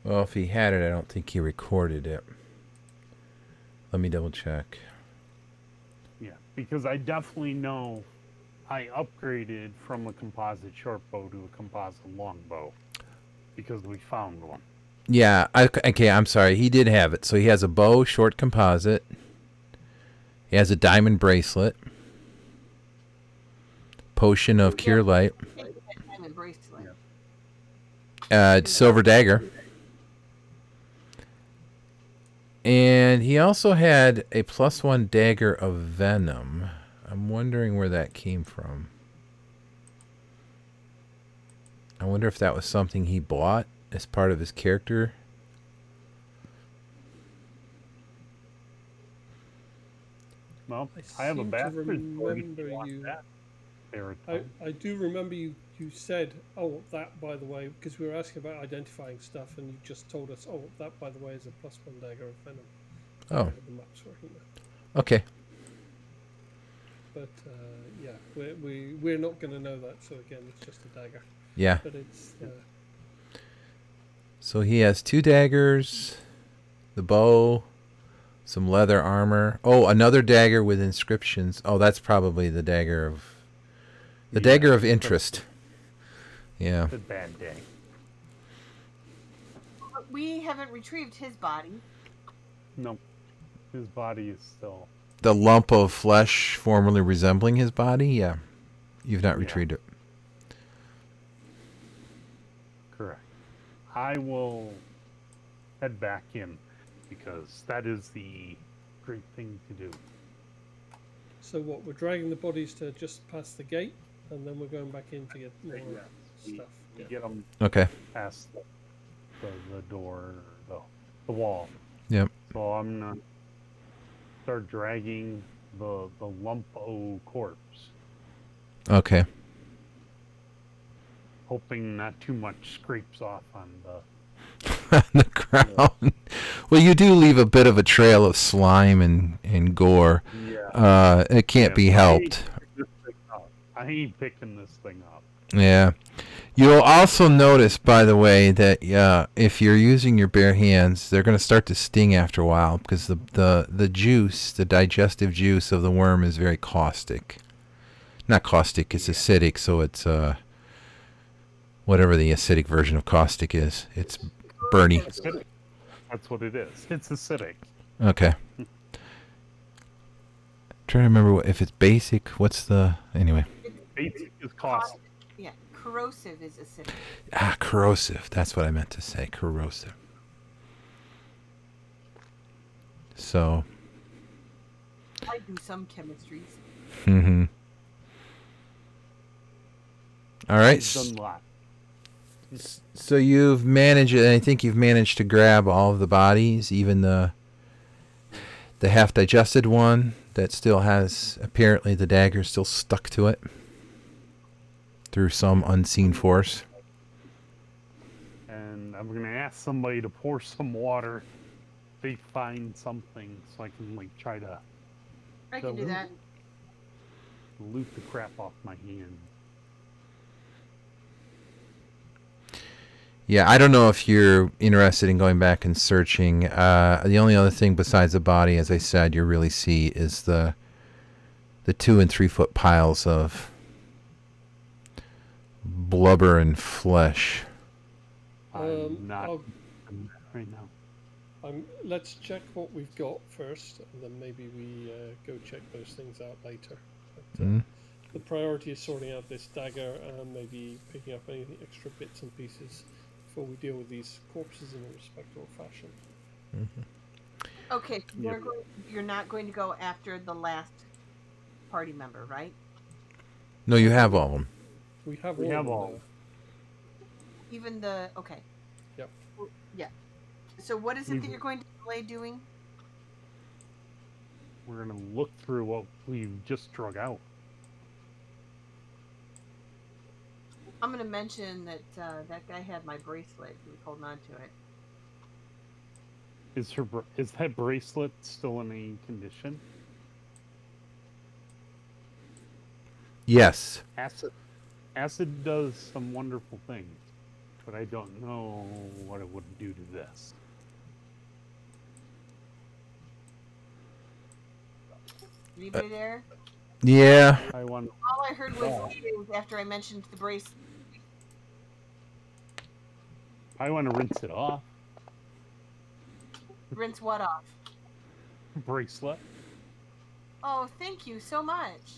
Well, if he had it, I don't think he recorded it. Let me double check. Yeah, because I definitely know I upgraded from a composite short bow to a composite longbow because we found one. Yeah, okay, I'm sorry. He did have it. So he has a bow, short composite. He has a diamond bracelet. Potion of Cure Light. Diamond bracelet. Silver dagger. And he also had a +1 dagger of venom. I'm wondering where that came from. I wonder if that was something he bought as part of his character. Well, I have a bastard sword if you want you. that. I do remember you said, oh, that, by the way, because we were asking about identifying stuff, and you just told us, oh, that, by the way, is a +1 dagger of venom. Oh. The map's working now. Okay. But, yeah, we're not going to know that, so again, it's just a dagger. Yeah. But it's... So he has 2 daggers, the bow, some leather armor. Oh, another dagger with inscriptions. Oh, that's probably the dagger of... The dagger of interest. Yeah. It's a bad day. We haven't retrieved his body. No. His body is still... The lump of flesh formerly resembling his body? Yeah. You've not retrieved it. Correct. I will head back in because that is the great thing to do. So what, we're dragging the bodies to just past the gate, and then we're going back in to get more stuff. We get them past the door, the wall. Yep. So I'm going to start dragging the lump-o corpse. Okay. Hoping not too much scrapes off on the on the ground. Well, you do leave a bit of a trail of slime and gore. Yeah. It can't be helped. I ain't picking this thing up. Yeah. You'll also notice, by the way, that if you're using your bare hands, they're going to start to sting after a while because the juice, the digestive juice of the worm is very caustic. Not caustic, it's acidic, so it's whatever the acidic version of caustic is. It's burny. Acidic. That's what it is. It's acidic. Okay. Trying to remember if it's basic. What's the anyway? Basic is caustic. Yeah, corrosive is acidic. Corrosive. That's what I meant to say. Corrosive. So. I do some chemistries. Mm-hmm. All right. Done a lot. So you've managed. I think you've managed to grab all of the bodies, even the half-digested one that still has apparently the dagger still stuck to it through some unseen force. And I'm gonna ask somebody to pour some water. If they find something, so I can like try to. I can do that. Loot the crap off my hand. Yeah, I don't know if you're interested in going back and searching. The only other thing besides the body, as I said, you really see is the 2 and 3 foot piles of blubber and flesh. I'm not right now. Let's check what we've got first, and then maybe we go check those things out later. But, the priority is sorting out this dagger and maybe picking up any extra bits and pieces before we deal with these corpses in a respectable fashion. Okay, you're not going to go after the last party member, right? No, you have all of them. We have all. Even the okay. Yep. Yeah. So what is it that you're going to delay doing? We're gonna look through what we've just drug out. I'm going to mention that that guy had my bracelet. He was holding on to it. Is that bracelet still in any condition? Yes. Acid does some wonderful things, but I don't know what it would do to this. Anybody there? Yeah. All I heard was after I mentioned the bracelet. I want to rinse it off. Rinse what off? Bracelet. Oh, thank you so much.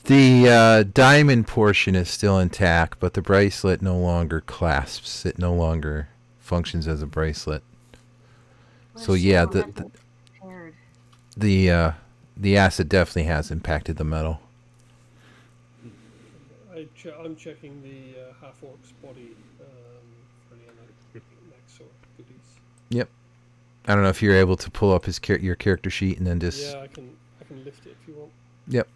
The diamond portion is still intact, but the bracelet no longer clasps. It no longer functions as a bracelet. So yeah, the acid definitely has impacted the metal. I'm checking the half-orc's body for the next sort of goodies. Yep. I don't know if you're able to pull up your character sheet and then just. Yeah, I can lift it if you want. Yep.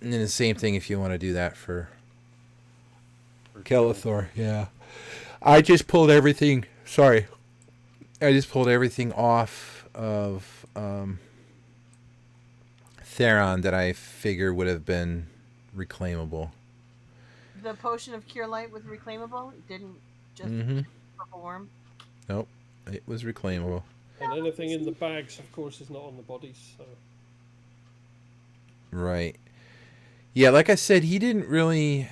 And then the same thing if you want to do that for Kelithor. Yeah. I just pulled everything. Sorry. I just pulled everything off of Theron that I figure would have been reclaimable. The potion of cure light was reclaimable? It didn't just purple worm? Nope. It was reclaimable. And anything in the bags, of course, is not on the bodies. So. Right. Yeah, like I said, he didn't really.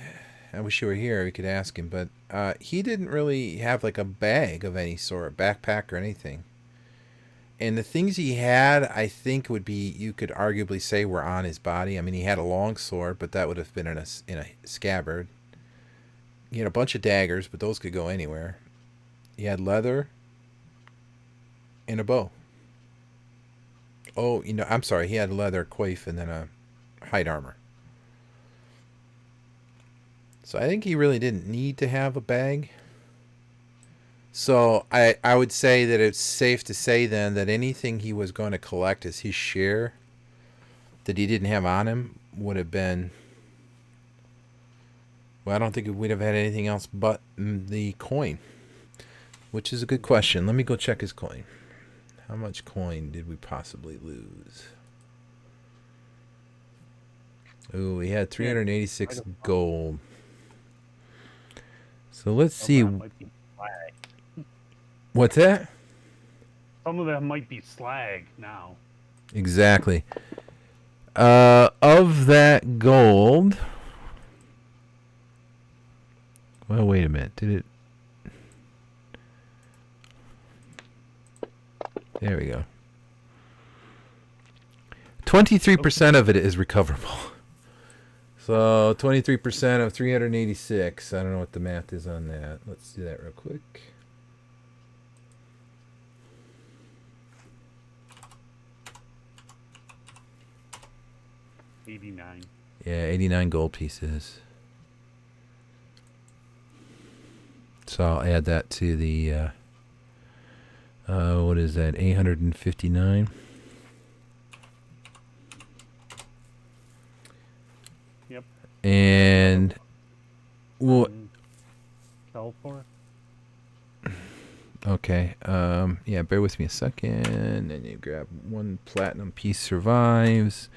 I wish you were here. We could ask him, but he didn't really have like a bag of any sort, backpack or anything. And the things he had, I think, would be you could arguably say were on his body. I mean, he had a long sword, but that would have been in a scabbard. He had a bunch of daggers, but those could go anywhere. He had leather and a bow. Oh, I'm sorry. He had leather, coif, and then a hide armor. So I think he really didn't need to have a bag. So I would say that it's safe to say then that anything he was going to collect as his share that he didn't have on him would have been Well, I don't think we'd have had anything else but the coin, which is a good question. Let me go check his coin. How much coin did we possibly lose? Ooh, we had 386 gold. So let's see. What's that? Some of them might be slag now. Exactly. Of that gold. Well, wait a minute. Did it? There we go. 23% of it is recoverable. So 23% of 386. I don't know what the math is on that. Let's do that real quick. $89. Yeah, 89 gold pieces. So I'll add that to the, what is that, 859? Yep. And, what? California. Okay, yeah, bear with me a second. And you grab one platinum piece survives.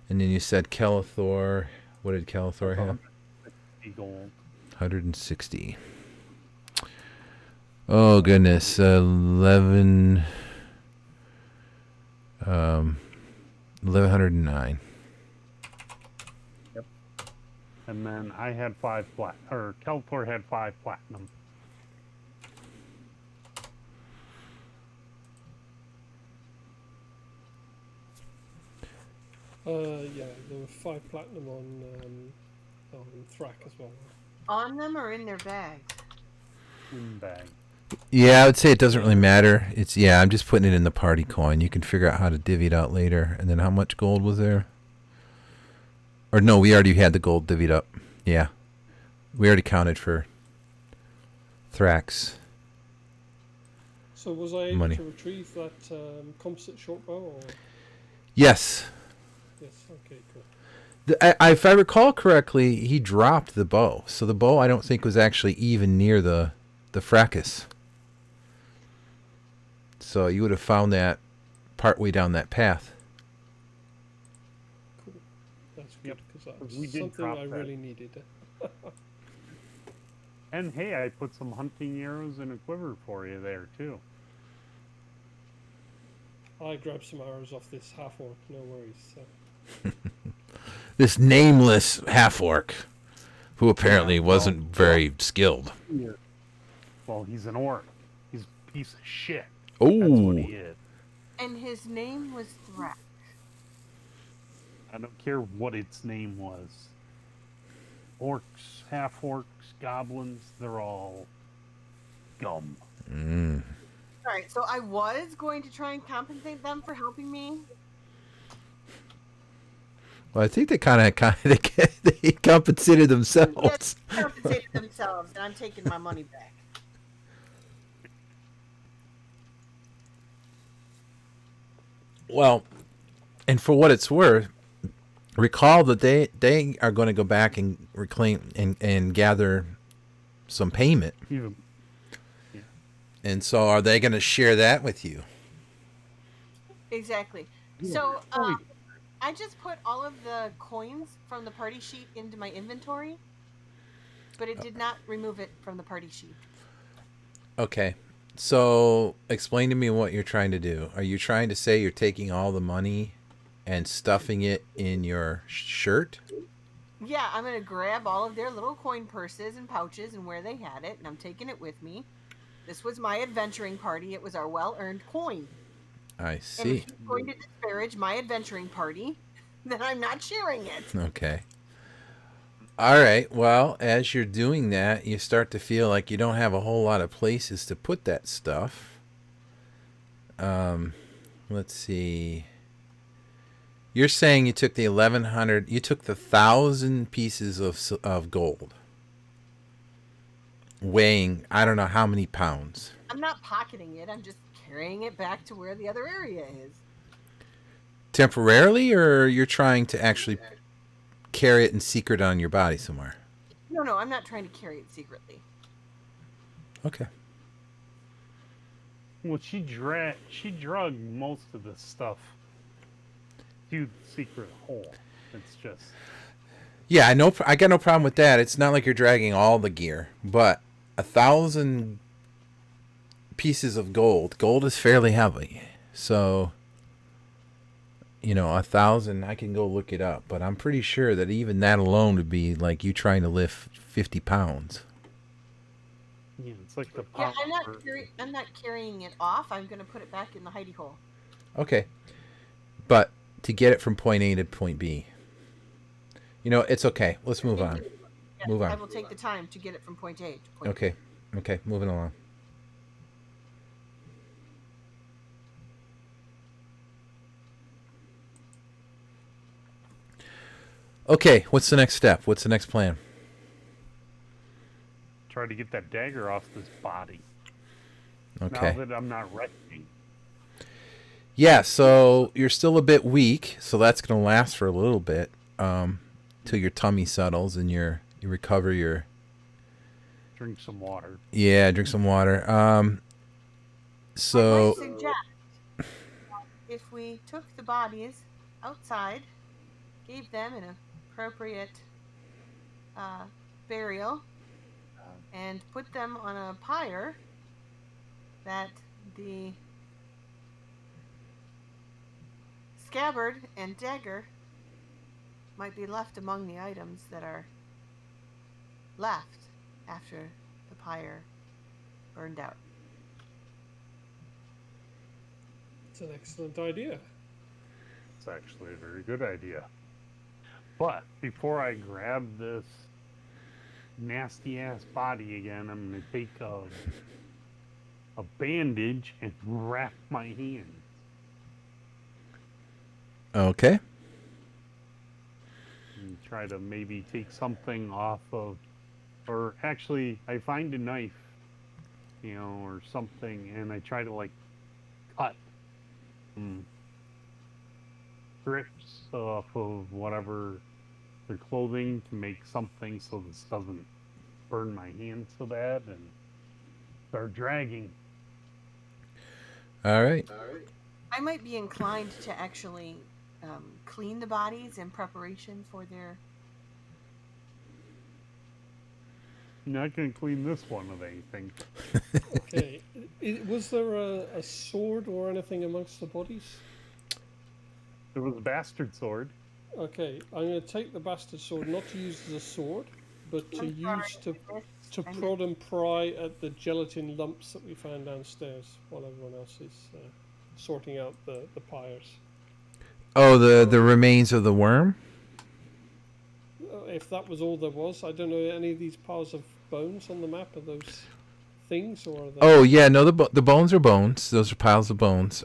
And then you said Kelithor. What did Kelithor have? 160 gold. 160. Oh goodness, 1109. Yep. And then I had 5 Keltor had 5 platinum. Yeah, there were 5 platinum on Thrak as well. On them or in their bags? In bag. Yeah, I would say it doesn't really matter. It's I'm just putting it in the party coin. You can figure out how to divvy it out later. And then how much gold was there? Or no, we already had the gold divvied up. Yeah. We already counted for Thrax. So was I able Money. to retrieve that composite short bow? Or? Yes. Yes, okay, cool. If I recall correctly, he dropped the bow. So the bow I don't think was actually even near the fracas. So you would have found that partway down that path. Cool. That's good, because that was We did something drop I that. really needed. And hey, I put some hunting arrows in a quiver for you there too. I grabbed some arrows off this half-orc, no worries. So. This nameless half-orc, who apparently wasn't very skilled. Yeah. Well, he's an orc. He's a piece of shit. Oh. That's what he is. And his name was Thrak. I don't care what its name was. Orcs, half-orcs, goblins, they're all gum. Mm. All right, so I was going to try and compensate them for helping me. Well, I think they they compensated themselves. Yes, they compensated themselves, and I'm taking my money back. Well, and for what it's worth, recall that they are going to go back and reclaim and gather some payment. Yeah. And so are they going to share that with you? Exactly. So I just put all of the coins from the party sheet into my inventory, but it did not remove it from the party sheet. Okay. So explain to me what you're trying to do. Are you trying to say you're taking all the money and stuffing it in your shirt? Yeah, I'm going to grab all of their little coin purses and pouches and where they had it, and I'm taking it with me. This was my adventuring party. It was our well-earned coin. I And see. if you're going to disparage my adventuring party, then I'm not sharing it. Okay. All right. Well, as you're doing that, you start to feel like you don't have a whole lot of places to put that stuff. Let's see. You're saying you took the 1,100. You took the 1,000 pieces of gold, weighing I don't know how many pounds. I'm not pocketing it. I'm just carrying it back to where the other area is. Temporarily, or you're trying to actually carry it in secret on your body somewhere? No, I'm not trying to carry it secretly. Okay. Well, she drug most of the stuff to the secret hole. It's just. Yeah, I got no problem with that. It's not like you're dragging all the gear, but 1,000 pieces of gold. Gold is fairly heavy, so 1,000. I can go look it up, but I'm pretty sure that even that alone would be like you trying to lift 50 pounds. Yeah, it's like the Yeah, power. I'm not carrying it off. I'm going to put it back in the hidey hole. Okay, but to get it from point A to point B, it's okay. Let's move on. Yes, Move on. I will take the time to get it from point A to point Okay. Okay, moving along. Okay, what's the next step? What's the next plan? Try to get that dagger off this body. Okay. Now that I'm not resting. Yeah, so you're still a bit weak, so that's going to last for a little bit till your tummy settles and you recover your... Drink some water. Yeah, drink some water. I might suggest if we took the bodies outside, gave them an appropriate burial, and put them on a pyre, that the scabbard and dagger might be left among the items that are left after the pyre burned out. It's an excellent idea. It's actually a very good idea. But before I grab this nasty ass body again, I'm going to take a bandage and wrap my hands. Okay. And try to maybe take something off of, or actually, I find a knife, or something, and I try to cut strips off of whatever their clothing to make something so this doesn't burn my hands so bad, and start dragging. All right. I might be inclined to actually clean the bodies in preparation for their... You're not going to clean this one of anything. Okay. Was there a sword or anything amongst the bodies? There was a bastard sword. Okay, I'm going to take the bastard sword, not to use as a sword, but to use to prod and pry at the gelatin lumps that we found downstairs while everyone else is sorting out the pyres. Oh, the remains of the worm? If that was all there was, I don't know any of these piles of bones on the map. Are those things or are they... Oh yeah, no, the bones are bones. Those are piles of bones.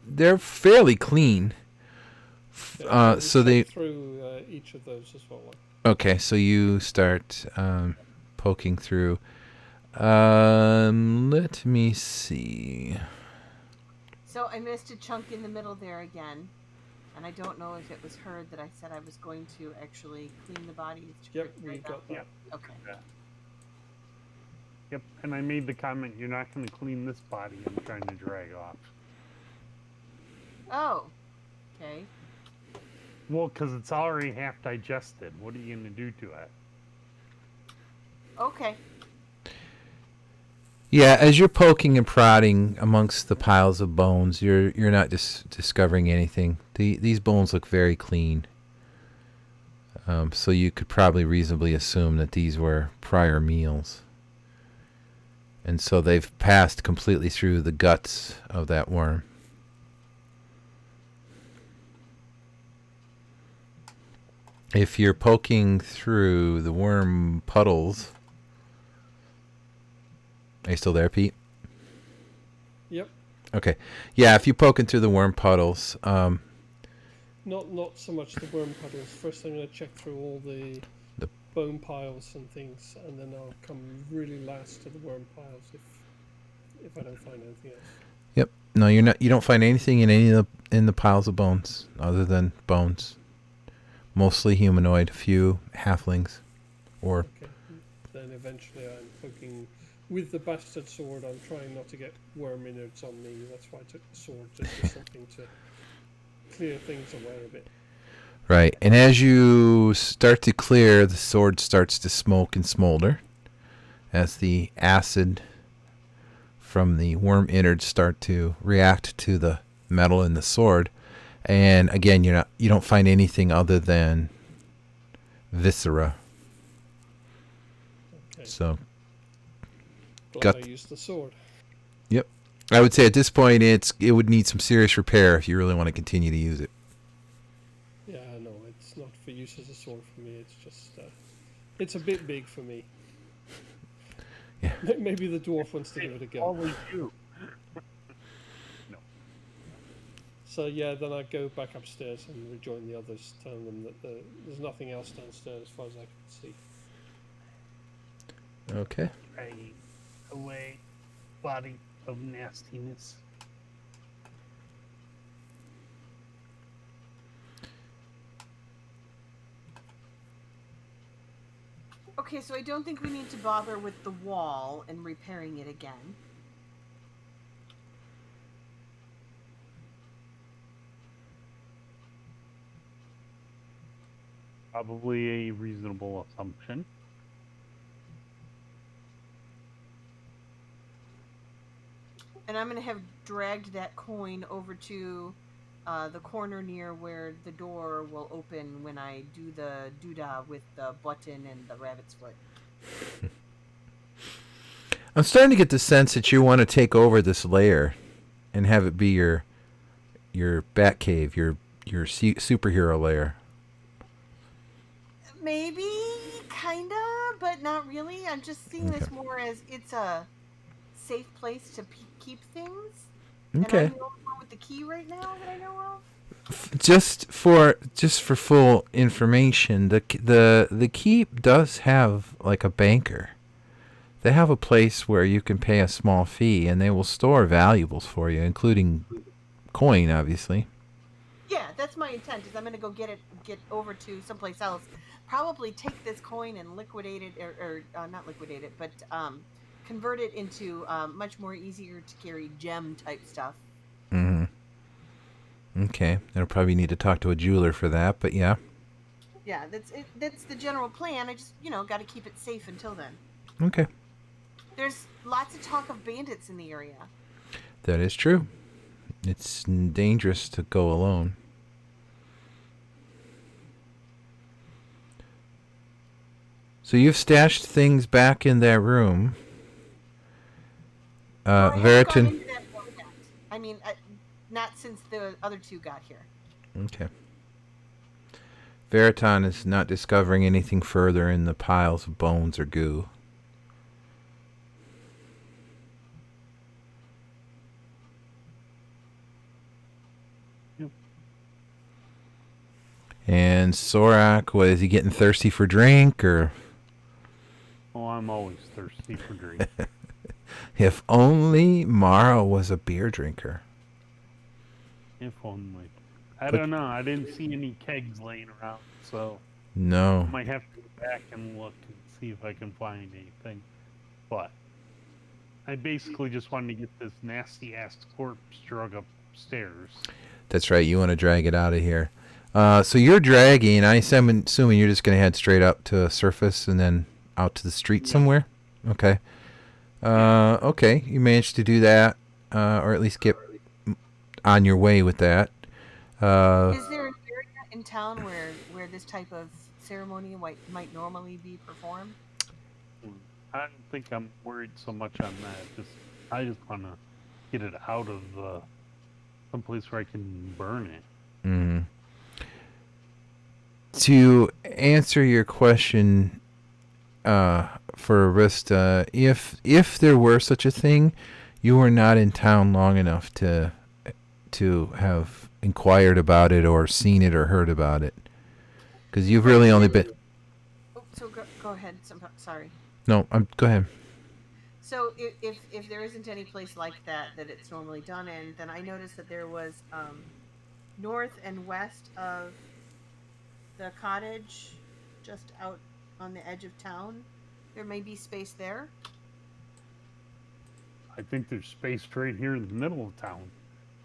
They're fairly clean. So they through each of those as well. Okay, so you start poking through. Let me see. So I missed a chunk in the middle there again. And I don't know if it was heard that I said I was going to actually clean the bodies. Yep, we got that. Yep. Okay. Yeah. Yep, and I made the comment, you're not going to clean this body I'm trying to drag off. Oh, okay. Well, because it's already half digested. What are you going to do to it? Okay. Yeah, as you're poking and prodding amongst the piles of bones, you're not discovering anything. These bones look very clean. So you could probably reasonably assume that these were prior meals. And so they've passed completely through the guts of that worm. If you're poking through the worm puddles... Are you still there, Pete? Yep. Okay. Yeah, if you're poking through the worm puddles... Not so much the worm puddles. First I'm going to check through all the bone piles and things, and then I'll come really last to the worm piles if I don't find anything else. Yep. No, you're not. You don't find anything in any of the piles of bones other than bones. Mostly humanoid, few halflings. Or Okay. Then eventually I'm poking with the bastard sword. I'm trying not to get worm innards on me. That's why I took the sword, just as something to clear things away a bit. right, and as you start to clear, the sword starts to smoke and smolder as the acid from the worm innards start to react to the metal in the sword. And again, you don't find anything other than viscera. Okay. So Glad I used the sword. Yep. I would say at this point it would need some serious repair if you really want to continue to use it. Yeah, no, it's not for use as a sword for me. It's just it's a bit big for me. Yeah. Maybe the dwarf wants to give it a go. Always you. No. So yeah, then I go back upstairs and rejoin the others, telling them that there's nothing else downstairs as far as I can see. Okay. Dragging away body of nastiness. Okay, so I don't think we need to bother with the wall and repairing it again. Probably a reasonable assumption. And I'm going to have dragged that coin over to the corner near where the door will open when I do the doodah with the button and the rabbit's foot. I'm starting to get the sense that you want to take over this lair and have it be your bat cave, your superhero lair. Maybe, kinda, but not really. I'm just seeing this more as it's a safe place to keep things. Okay. And I'm the only one with the key right now that I know of. Just for full information, the keep does have like a banker. They have a place where you can pay a small fee, and they will store valuables for you, including coin, obviously. Yeah, that's my intent. Is I'm going to go get over to someplace else. Probably take this coin and liquidate it, or not liquidate it, but convert it into much more easier to carry gem type stuff. Mm-hmm. Okay, I'll probably need to talk to a jeweler for that, but yeah. Yeah, that's the general plan. I just got to keep it safe until then. Okay. There's lots of talk of bandits in the area. That is true. It's dangerous to go alone. So you've stashed things back in that room. Veritan. I mean, not since the other two got here. Okay. Veritan is not discovering anything further in the piles of bones or goo. Yep. And Sorak, what is he getting thirsty for drink or? Oh, I'm always thirsty for drink. If only Mara was a beer drinker. If only. I don't know. I didn't see any kegs laying around, so No. I might have to go back and look and see if I can find anything. But I basically just wanted to get this nasty ass corpse drug upstairs. That's right. You want to drag it out of here. So you're dragging. I'm assuming you're just going to head straight up to the surface and then out to the street somewhere. Okay. Okay. You managed to do that, or at least get on your way with that. Is there an area in town where this type of ceremony might normally be performed? I don't think I'm worried so much on that. I just want to get it out of someplace where I can burn it. Mm-hmm. To answer your question, for Arista, if there were such a thing, you were not in town long enough to have inquired about it or seen it or heard about it, because you've really only been. Oh, so go ahead. Sorry. No, go ahead. So if there isn't any place like that it's normally done in, then I noticed that there was north and west of the cottage, just on the edge of town? There may be space there. I think there's space right here in the middle of town.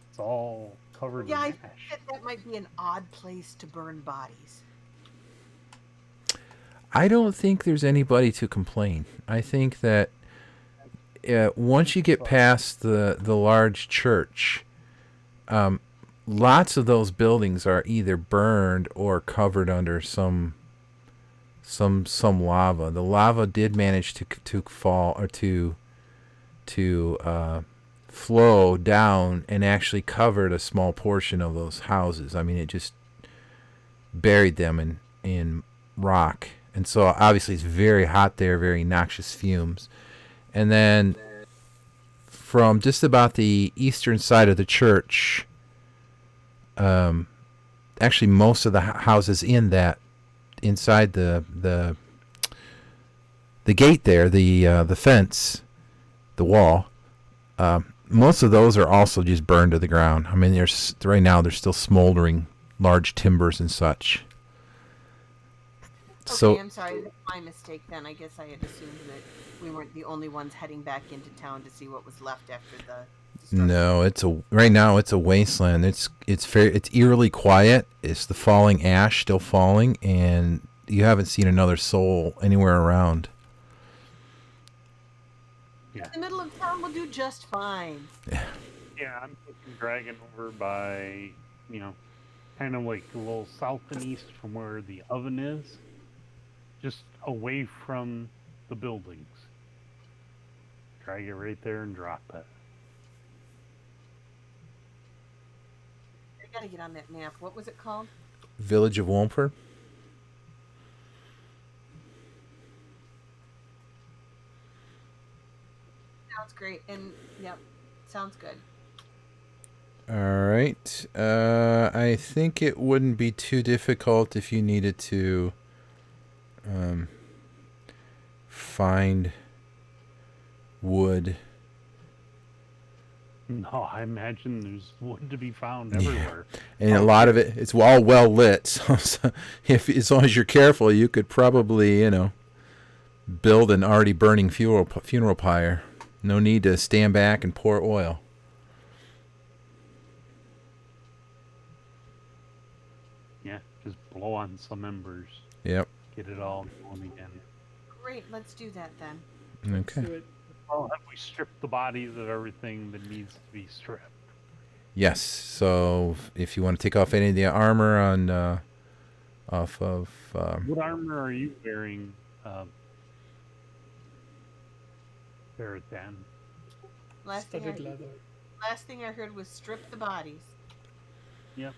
It's all covered Yeah, I in think ash. that might be an odd place to burn bodies. I don't think there's anybody to complain. I think that once you get past the large church, lots of those buildings are either burned or covered under some lava. The lava did manage to fall or to flow down and actually covered a small portion of those houses. I mean, it just buried them in rock. And so obviously it's very hot there, very noxious fumes. And then from just about the eastern side of the church, actually most of the houses inside the gate there, the fence, the wall, most of those are also just burned to the ground. I mean, right now they're still smoldering large timbers and such. Okay, So I'm sorry. That's my mistake then. I guess I had assumed that we weren't the only ones heading back into town to see what was left after the destruction. no, right now it's a wasteland. It's eerily quiet. It's the falling ash still falling, and you haven't seen another soul anywhere around. Yeah. The middle of town will do just fine. Yeah, I'm thinking dragging over by, kind of like a little south and east from where the oven is, just away from the buildings. Drag it right there and drop it. I gotta get on that map. What was it called? Village of Womford. Sounds great. And yep, sounds good. All right. I think it wouldn't be too difficult if you needed to find wood. No, I imagine there's wood to be found everywhere. And a lot of it's all well lit. So if as long as you're careful, you could probably, build an already burning funeral pyre. No need to stand back and pour oil. Yeah, just blow on some embers. Yep. Get it all going again. Great, let's do that then. Okay. Do it. Well, have we stripped the bodies of everything that needs to be stripped? Yes. So if you want to take off any of the armor off of What armor are you wearing, Barrett, then? Last Studded thing I heard was strip the bodies. Yep.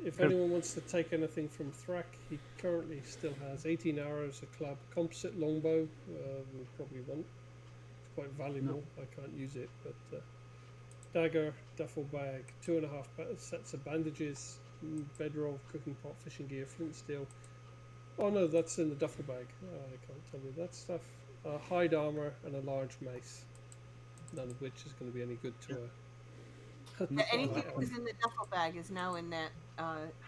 If anyone wants to take anything from Thrak, he currently still has 18 arrows, a club, composite longbow. We'll probably want. It's quite valuable. I can't use it, but dagger, duffel bag, 2.5 sets of bandages, bedroll, cooking pot, fishing gear, flint steel. Oh no, that's in the duffel bag. I can't tell you that stuff. Hide armor and a large mace. None of which is going to be any good to a. Anything that was in the duffel bag is now in that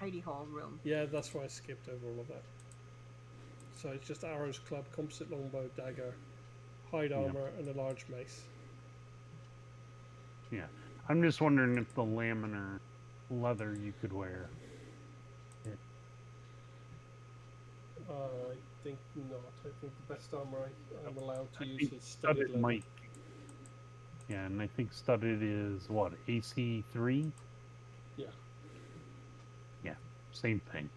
hidey hole room. Yeah, that's why I skipped over all of that. So it's just arrows, club, composite longbow, dagger, hide armor, and a large mace. Yeah. I'm just wondering if the laminar leather you could wear. I think not. I think the best armor I'm allowed to use is studded leather. might. Yeah, and I think studded is what, AC 3? Yeah. Yeah, same thing.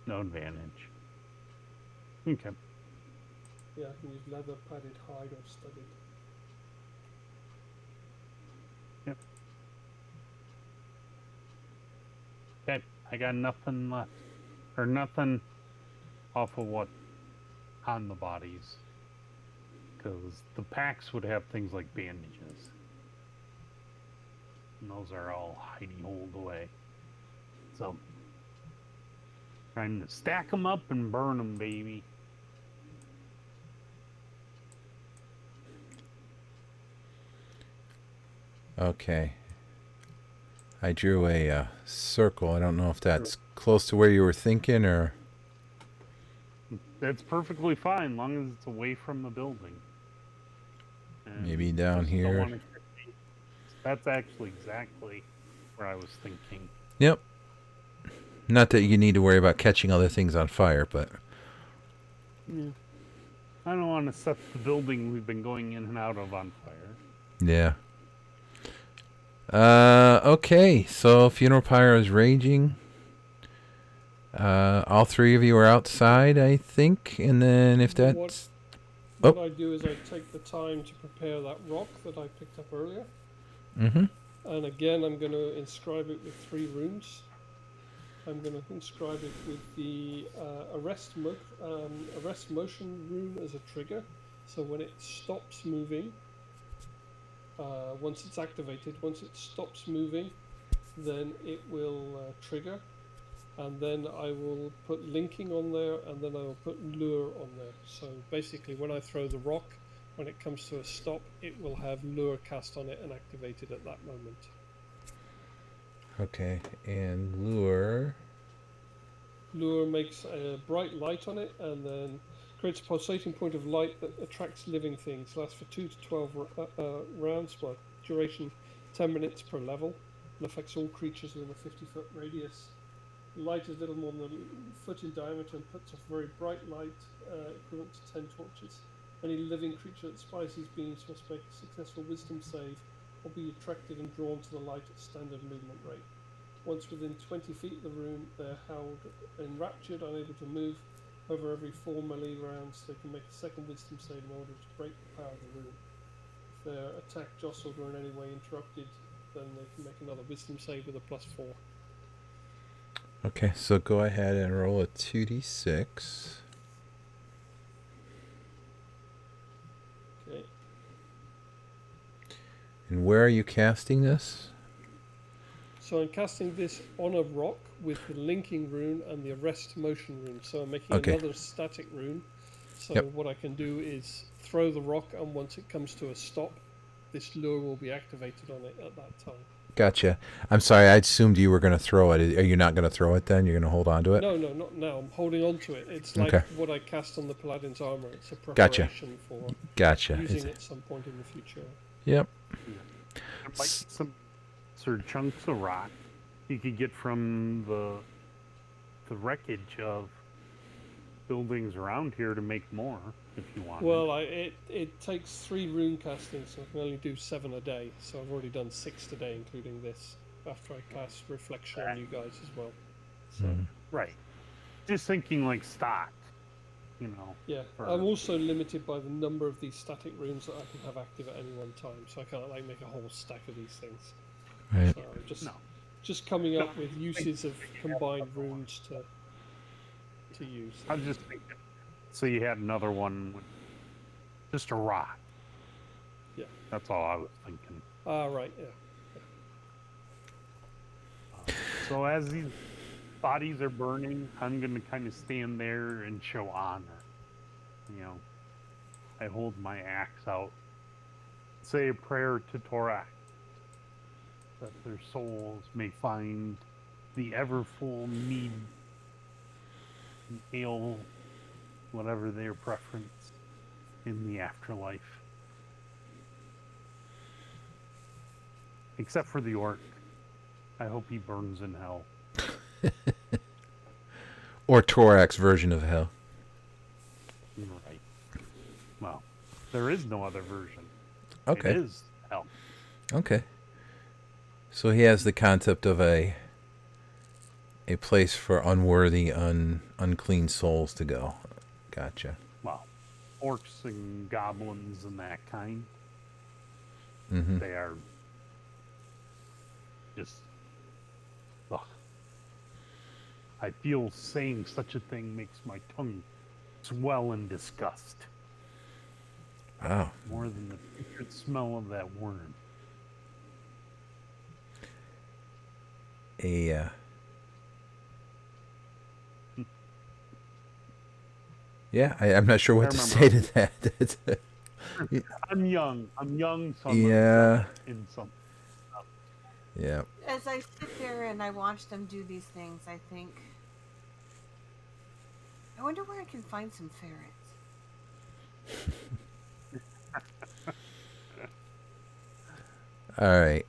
No advantage. Okay. Yeah, I can use leather, padded, hide, or studded. Yep. Okay, I got nothing left. Or nothing off of what on the bodies. Because the packs would have things like bandages. And those are all hidey holed away. So, trying to stack them up and burn them, baby. Okay. I drew a circle. I don't know if that's close to where you were thinking or. That's perfectly fine, long as it's away from the building. And Maybe down just don't here. wanna- That's actually exactly where I was thinking. Yep. Not that you need to worry about catching other things on fire, but Yeah. I don't want to set the building we've been going in and out of on fire. yeah. Okay. So funeral pyre is raging. All three of you are outside, I think, and then if that's What I do is I take the time to prepare that rock that I picked up earlier, mm-hmm. and again I'm going to inscribe it with 3 runes. I'm going to inscribe it with the arrest motion rune as a trigger. So when it stops moving, once it's activated, once it stops moving, then it will trigger. And then I will put linking on there, and then I will put lure on there. So basically, when I throw the rock, when it comes to a stop, it will have lure cast on it and activated at that moment. Okay, and lure. Lure makes a bright light on it, and then creates a pulsating point of light that attracts living things. Lasts for 2 to 12 rounds. Well, duration 10 minutes per level, and affects all creatures within a 50-foot radius. The light is little more than a foot in diameter and puts off very bright light, equivalent to 10 torches. Any living creature that spies these beams must make a successful wisdom save or be attracted and drawn to the light at standard movement rate. Once within 20 feet of the room, they're held enraptured, unable to move. However, every 4 melee rounds, they can make a second wisdom save in order to break the power of the room. If their attack jostled or in any way interrupted, then they can make another wisdom save with a +4. Okay, so go ahead and roll a 2d6. Okay. And where are you casting this? So I'm casting this on a rock with the linking rune and the arrest motion rune. So I'm making another static rune. So what I can do is throw the rock, and once it comes to a stop, this lure will be activated on it at that time. Gotcha. I'm sorry, I assumed you were going to throw it. Are you not going to throw it then? You're going to hold on to it? No, not now. I'm holding on to it. It's like what I cast on the Paladin's armor. It's a preparation for using it at some point in the future. Yep. There might be some chunks of rock you could get from the wreckage of buildings around here to make more if you want. Well, it takes 3 rune casting, so I can only do 7 a day. So I've already done 6 today, including this, after I cast reflection on you guys as well. So right, just thinking like stock, you know. Yeah, I'm also limited by the number of these static runes that I can have active at any one time, so I can't like make a whole stack of these things. Right. So just coming up with uses of combined runes to use. I was just thinking, so you had another one with just a rock. Yeah. That's all I was thinking. Right, yeah. So as these bodies are burning, I'm going to kind of stand there and show honor. You know, I hold my axe out, say a prayer to Torak, that their souls may find the ever full mead, ale, whatever their preference, in the afterlife. Except for the orc. I hope he burns in hell. Or Torak's version of hell. Right. Well, there is no other version. Okay. It is hell. Okay. So he has the concept of a place for unworthy, unclean souls to go. Gotcha. Well, orcs and goblins and that kind. Mm-hmm. They are just... Ugh. I feel saying such a thing makes my tongue swell in disgust. Wow. More than the putrid smell of that worm. Yeah, I'm not sure what to say to that. I'm young, so I'm in something. Yeah. As I sit there and I watch them do these things, I think, I wonder where I can find some ferrets. All right.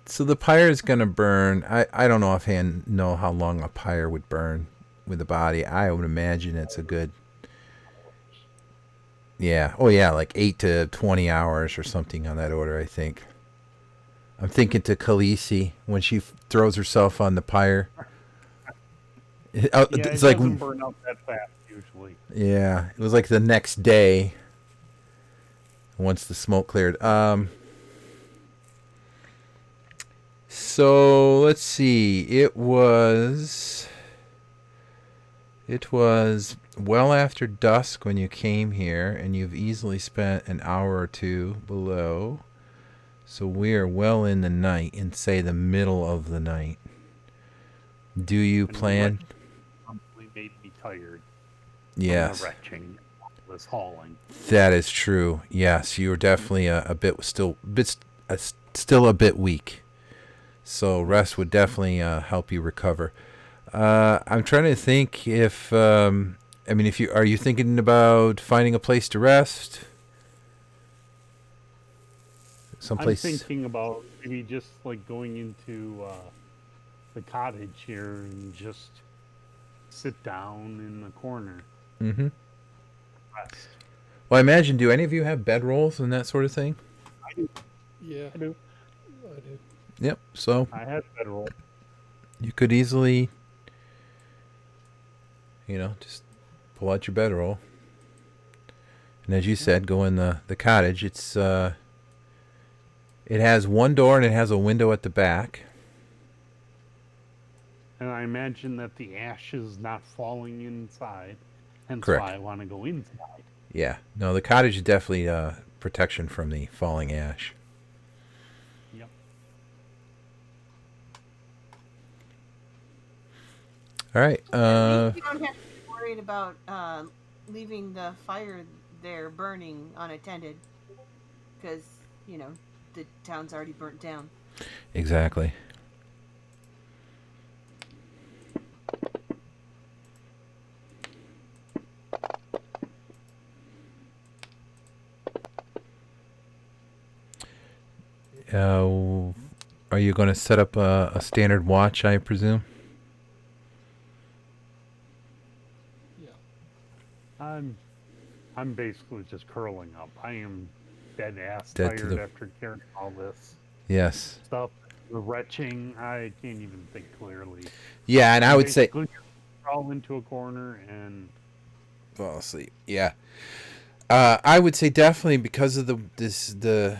So the pyre is gonna burn. I don't know offhand know how long a pyre would burn with the body. I would imagine it's a good, yeah. Oh yeah, like 8 to 20 hours or something on that order. I think. I'm thinking to Khaleesi when she throws herself on the pyre. Yeah, It's it like, doesn't burn out that fast usually. yeah, it was like the next day once the smoke cleared. So let's see. It was well after dusk when you came here, and you've easily spent an hour or two below. So we are well in the night, in say the middle of the night. Do you And the plan? probably made me tired from the Yes, retching, this hauling. that is true. Yes, you are definitely still a bit weak. So rest would definitely help you recover. I'm trying to think if I mean, if you are you thinking about finding a place to rest, I'm someplace. thinking about maybe just like going into the cottage here and just sit down in the corner, Mm-hmm. rest. Well, I imagine. Do any of you have bedrolls and that sort of thing? I do. Yeah, I do. I do. Yep. So I had bedroll. you could easily, just pull out your bedroll, and as you said, go in the cottage. It has one door and it has a window at the back. And I imagine that the ash is not falling inside, hence Correct. why I want to go inside. Yeah. No, the cottage is definitely protection from the falling ash. Yep. All right. At least you don't have to be worried about leaving the fire there burning unattended, because the town's already burnt down. Exactly. Are you going to set up a standard watch, I presume? Yeah. I'm basically just curling up. I am dead ass Dead to tired the. after carrying all this Yes. stuff. The retching, I can't even think clearly. Yeah, and I I'm would say basically crawl into a corner and fall asleep. Yeah. I would say definitely because of the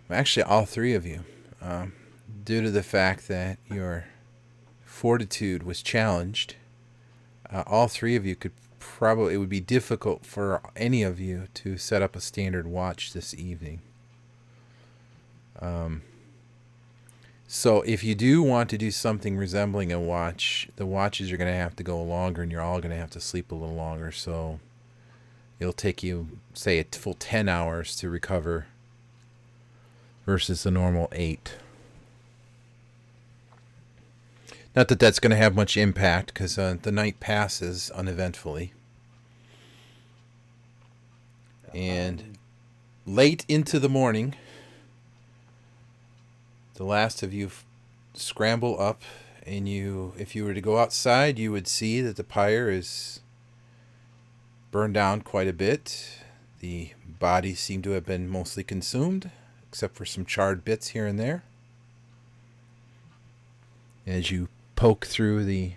actually all three of you, due to the fact that your fortitude was challenged, all three of you could probably, it would be difficult for any of you to set up a standard watch this evening. So if you do want to do something resembling a watch, the watches are going to have to go longer, and you're all going to have to sleep a little longer. So it'll take you, say, a full 10 hours to recover versus the normal 8. Not that that's going to have much impact, because the night passes uneventfully. And late into the morning, the last of you scramble up, and if you were to go outside, you would see that the pyre is burned down quite a bit. The bodies seem to have been mostly consumed, except for some charred bits here and there. As you poke through the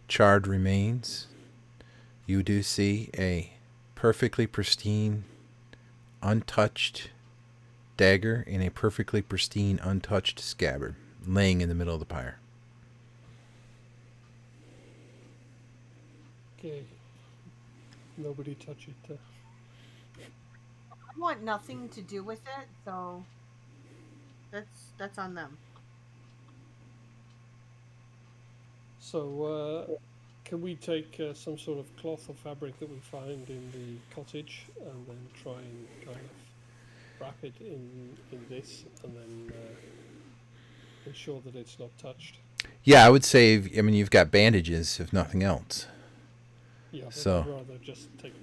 charred remains, you do see a perfectly pristine, untouched dagger in a perfectly pristine, untouched scabbard laying in the middle of the pyre. Okay. Nobody touch it. I want nothing to do with it, so that's on them. So, can we take some sort of cloth or fabric that we find in the cottage and then try and kind of wrap it in this and then ensure that it's not touched? Yeah, I would say, I mean, you've got bandages, if nothing else. Yeah, but So- I'd rather just take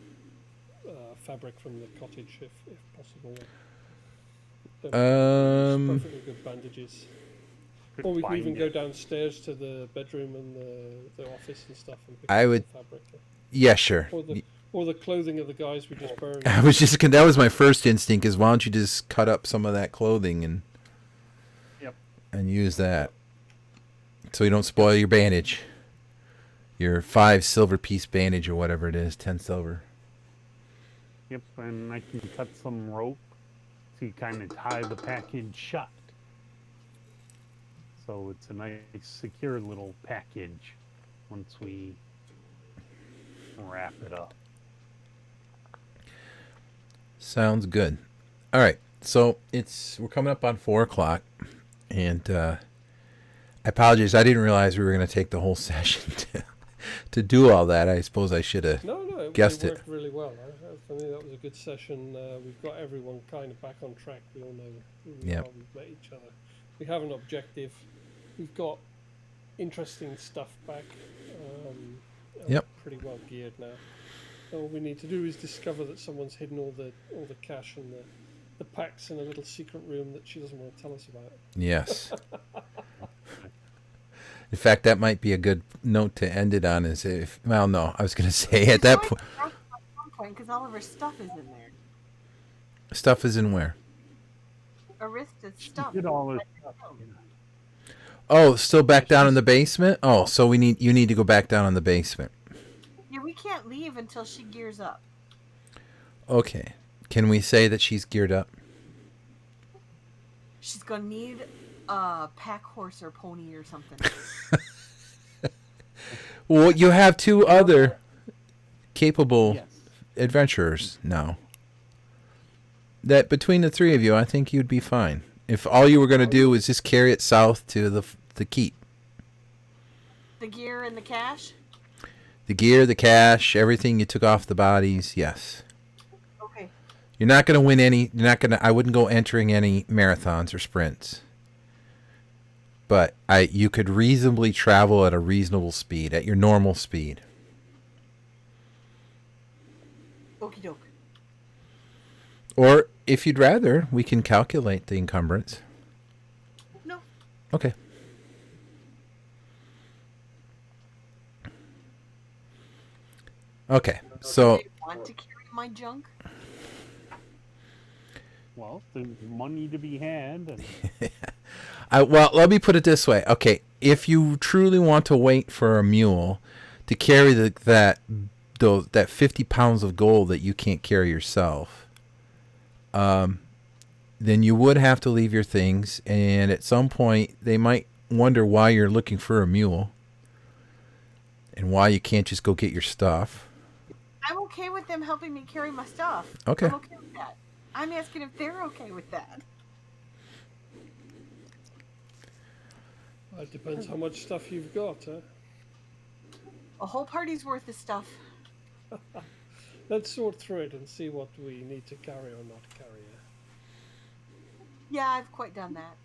fabric from the cottage if possible. Perfectly good bandages. Could Or we can even find go it. downstairs to the bedroom and the office and stuff and pick I up would- some fabric. Yeah, sure. Or the clothing of the guys we just burned. I was just that was my first instinct is why don't you just cut up some of that clothing and Yep. and use that so you don't spoil your bandage. Your 5 silver piece bandage or whatever it is, 10 silver. Yep, and I can cut some rope to kind of tie the package shut. So it's a nice, secure little package once we wrap it up. Sounds good. All right, so we're coming up on 4:00, and I apologize. I didn't realize we were going to take the whole session to do all that. I suppose I should have. No, Guessed it it. worked really well. For me, that was a good session. We've got everyone kind of back on track. We all know who we Yep. are. We've met each other. We have an objective. We've got interesting stuff back. And Yep. we're pretty well geared now. All we need to do is discover that someone's hidden all the cash and the packs in a little secret room that she doesn't want to tell us about. Yes. In fact, that might be a good note to end it on. Is if well, no, I was going to say at that point, At some point, because all of her stuff is in there. stuff is in where? Arista's stuff. Did all this stuff. Oh, still back down in the basement. Oh, so you need to go back down in the basement. Yeah, we can't leave until she gears up. Okay. Can we say that she's geared up? She's gonna need a pack horse or pony or something. Well, you have 2 other capable Yes. adventurers now. That between the 3 of you, I think you'd be fine. If all you were going to do was just carry it south to the keep. The gear and the cash. The gear, the cash, everything you took off the bodies, yes. Okay. You're not going to win any. You're not going to. I wouldn't go entering any marathons or sprints. But you could reasonably travel at a reasonable speed, at your normal speed. Okie doke. Or if you'd rather, we can calculate the encumbrance. No. Okay. Okay. So Do you want to carry my junk? Well, there's money to be had. And well, let me put it this way. Okay, if you truly want to wait for a mule to carry that 50 pounds of gold that you can't carry yourself, then you would have to leave your things, and at some point they might wonder why you're looking for a mule and why you can't just go get your stuff. I'm okay with them helping me carry my stuff. Okay. I'm okay with that. I'm asking if they're okay with that. It depends how much stuff you've got, huh? A whole party's worth of stuff. Let's sort through it and see what we need to carry or not carry. Yeah, I've quite done that.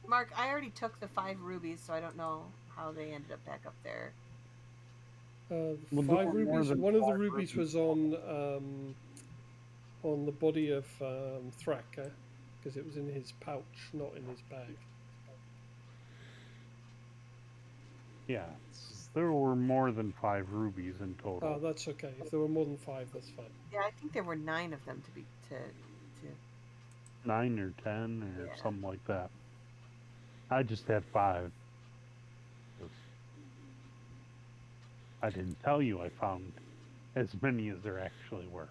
Mark, I already took the 5 rubies, so I don't know how they ended up back up there. The Well, 5 there were more rubies. than One of the 5 rubies rubies. was on the body of Thrak, because it was in his pouch, not in his bag. yeah, there were more than 5 rubies in total. Oh, that's okay. If there were more than 5, that's fine. Yeah, I think there were 9 of them to 9 or 10 or Yeah. something like that. I just had 5. I didn't tell you I found as many as there actually were.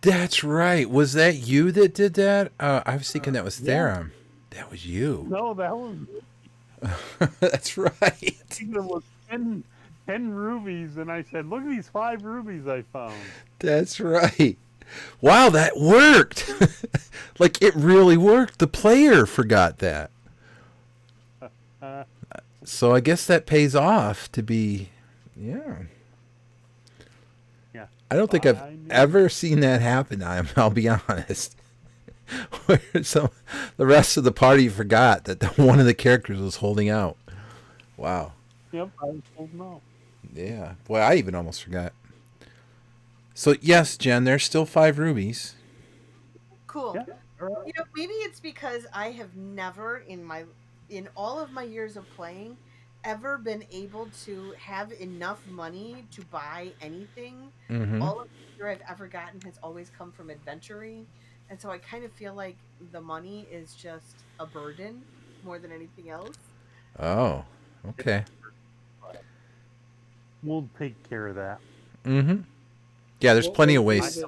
That's right. Was that you that did that? I was thinking that was Yeah. Theron. That was you. No, that was That's right. there was 10 rubies, and I said, "Look at these 5 rubies I found." That's right. Wow, that worked. Like it really worked. The player forgot that. So I guess that pays off to be, yeah. Yeah. I don't think I've I knew. ever seen that happen. I'll be honest. Where the rest of the party forgot that one of the characters was holding out. Wow. Yep, I was told no. Yeah. Boy, I even almost forgot. So yes, Jen, there's still 5 rubies. Cool. Yeah. All right. You know, maybe it's because I have never in all of my years of playing ever been able to have enough money to buy anything. Mm-hmm. All of the gear I've ever gotten has always come from adventuring. And so I kind of feel like the money is just a burden more than anything else. Oh. Okay. We'll take care of that. Mm-hmm. Yeah, there's plenty of ways.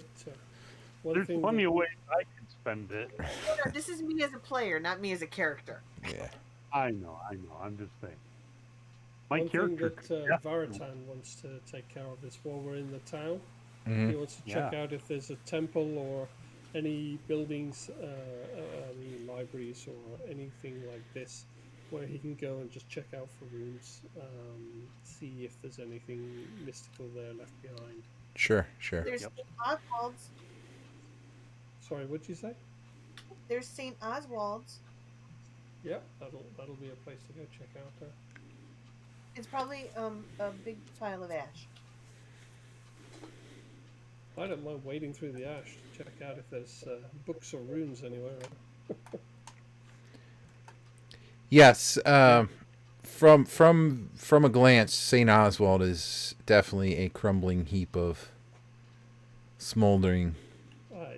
There's plenty of ways I can spend it. No, this is me as a player, not me as a character. Yeah. I know. I'm just saying. My One thing character. that Varatan wants to take care of is while we're in the town, Mm-hmm. he wants to check out if there's a temple or any buildings, libraries or anything like this, where he can go and just check out for runes, see if there's anything mystical there left behind. Sure. Sure. There's St. Oswald's. Sorry, what'd you say? There's St. Oswald's. Yeah, that'll be a place to go check out there. It's probably a big pile of ash. I don't mind wading through the ash to check out if there's books or runes anywhere. Yes. From a glance, St. Oswald is definitely a crumbling heap of smoldering.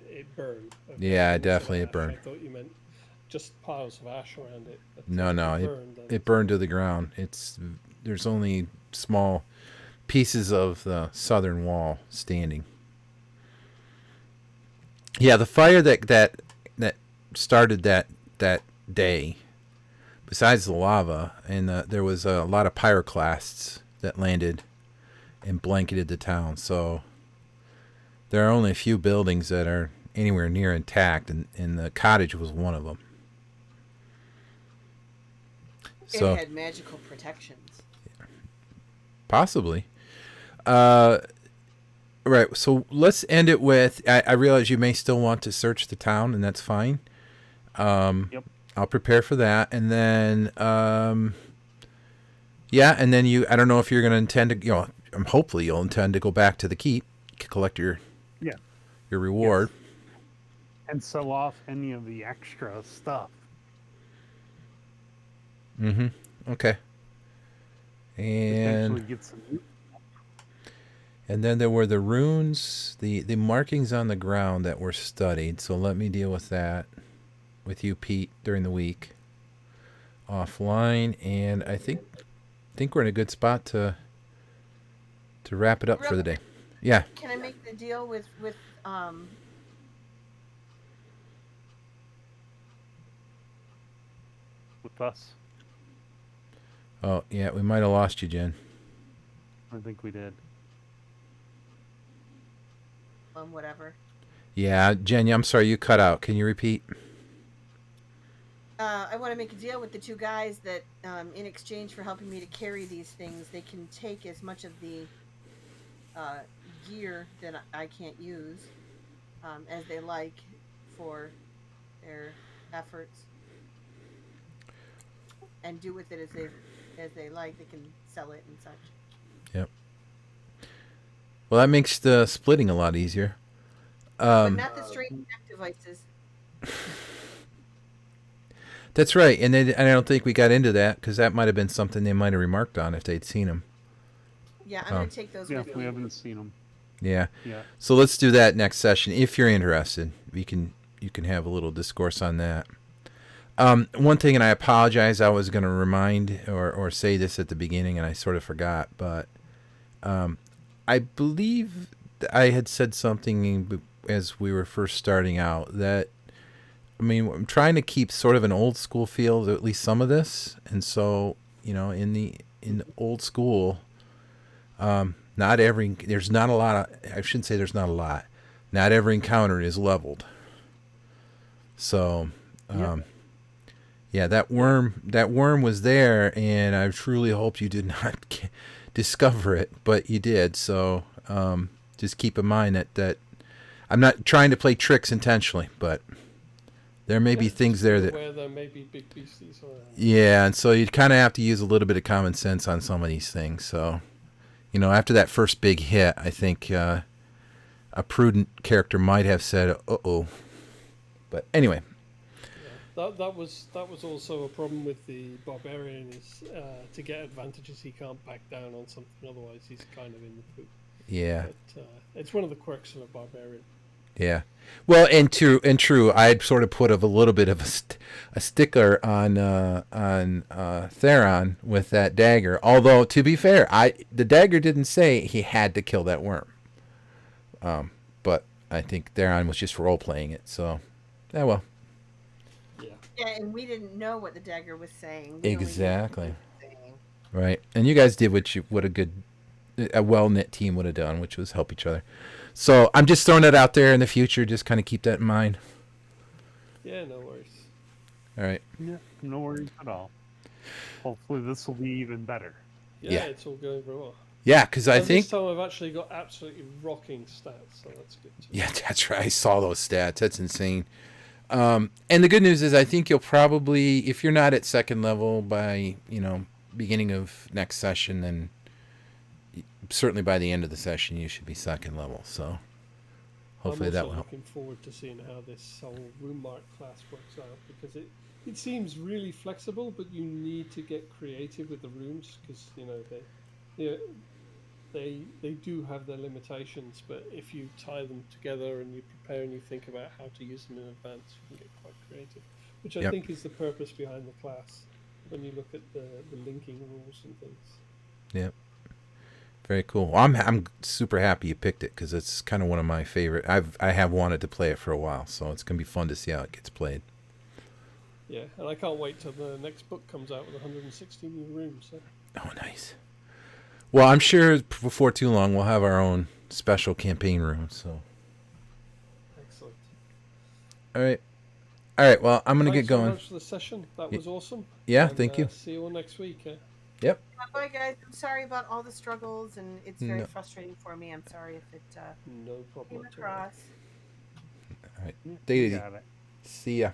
It burned. Yeah, definitely it burned. I thought you meant just piles of ash around it. No, it burned to the ground. There's only small pieces of the southern wall standing. Yeah, the fire that started that day, besides the lava, and there was a lot of pyroclasts that landed and blanketed the town. So there are only a few buildings that are anywhere near intact, and the cottage was one of them. So It had magical protections. possibly. Right. So let's end it with. I realize you may still want to search the town, and that's fine. Yep. I'll prepare for that, and then yeah, and then you. I don't know if you're going to intend to. Hopefully you'll intend to go back to the keep, collect your reward, and sell off any of the extra stuff. Mm-hmm. Okay. And Get some. And then there were the runes, the markings on the ground that were studied. So let me deal with that with you, Pete, during the week offline. And I think we're in a good spot to wrap it up for the day. Yeah. Can I make the deal with us? Oh yeah, we might have lost you, Jen. I think we did. Whatever. Yeah, Jen, I'm sorry, you cut out. Can you repeat? I want to make a deal with the two guys that, in exchange for helping me to carry these things, they can take as much of the gear that I can't use as they like for their efforts, and do with it as they like. They can sell it and such. Yep. Well, that makes the splitting a lot easier. But not the straight neck devices. That's right, and I don't think we got into that because that might have been something they might have remarked on if they'd seen them. Yeah, I'm going to take those with we me. haven't seen them. Yeah. Yeah. So let's do that next session if you're interested. You can have a little discourse on that. One thing, and I apologize, I was going to remind or say this at the beginning, and I sort of forgot, but I believe I had said something as we were first starting out that, I mean, I'm trying to keep sort of an old school feel to at least some of this, and so in the old school, there's not a lot of, I shouldn't say there's not a lot. Not every encounter is leveled. So, yeah, that worm was there, and I truly hoped you did not discover it, but you did. So, just keep in mind that I'm not trying to play tricks intentionally, but There may be things there that. Where there may be big beasties around. Yeah, and so you'd kind of have to use a little bit of common sense on some of these things. So, after that first big hit, I think a prudent character might have said, "Uh-oh." But anyway. Yeah, that was also a problem with the barbarian is to get advantages he can't back down on something, otherwise he's kind of in the poop. Yeah. But it's one of the quirks of a barbarian. Yeah, well, and true, I'd sort of put a little bit of a stickler on Theron with that dagger. Although, to be fair, the dagger didn't say he had to kill that worm. But I think Theron was just role playing it. So, yeah, well. Yeah, and we didn't know what the dagger was saying. Exactly. Right, and you guys did what a well knit team would have done, which was help each other. So I'm just throwing it out there in the future. Just kind of keep that in mind. Yeah, no worries. All right. Yeah, no worries at all. Hopefully this will be even better. Yeah, it's all going very well. Yeah, because I think this time I've actually got absolutely rocking stats, so that's good too. Yeah, that's right. I saw those stats. That's insane. And the good news is I think you'll probably, if you're not at second level by, beginning of next session, then certainly by the end of the session you should be second level. So hopefully that will help. I'm looking forward to seeing how this whole room mark class works out, because it seems really flexible, but you need to get creative with the rooms, because they do have their limitations, but if you tie them together and you prepare and you think about how to use them in advance, you can get quite creative, which I think is the purpose behind the class when you look at the linking rules and things. Yep. Very cool. Well, I'm super happy you picked it, because it's kind of one of my favorite. I have wanted to play it for a while, so it's gonna be fun to see how it gets played. Yeah, and I can't wait till the next book comes out with 160 new rooms. So. Oh, nice. Well, I'm sure before too long we'll have our own special campaign room. So. Excellent. All right. Well, I'm gonna get going. Thanks so much for the session. That was awesome. Yeah, and, thank you. See you all next week. Yep. Bye, guys. I'm sorry about all the struggles, and it's very frustrating for me. I'm sorry if it no problem came across. All right. Yeah, Take it easy. got it. See ya.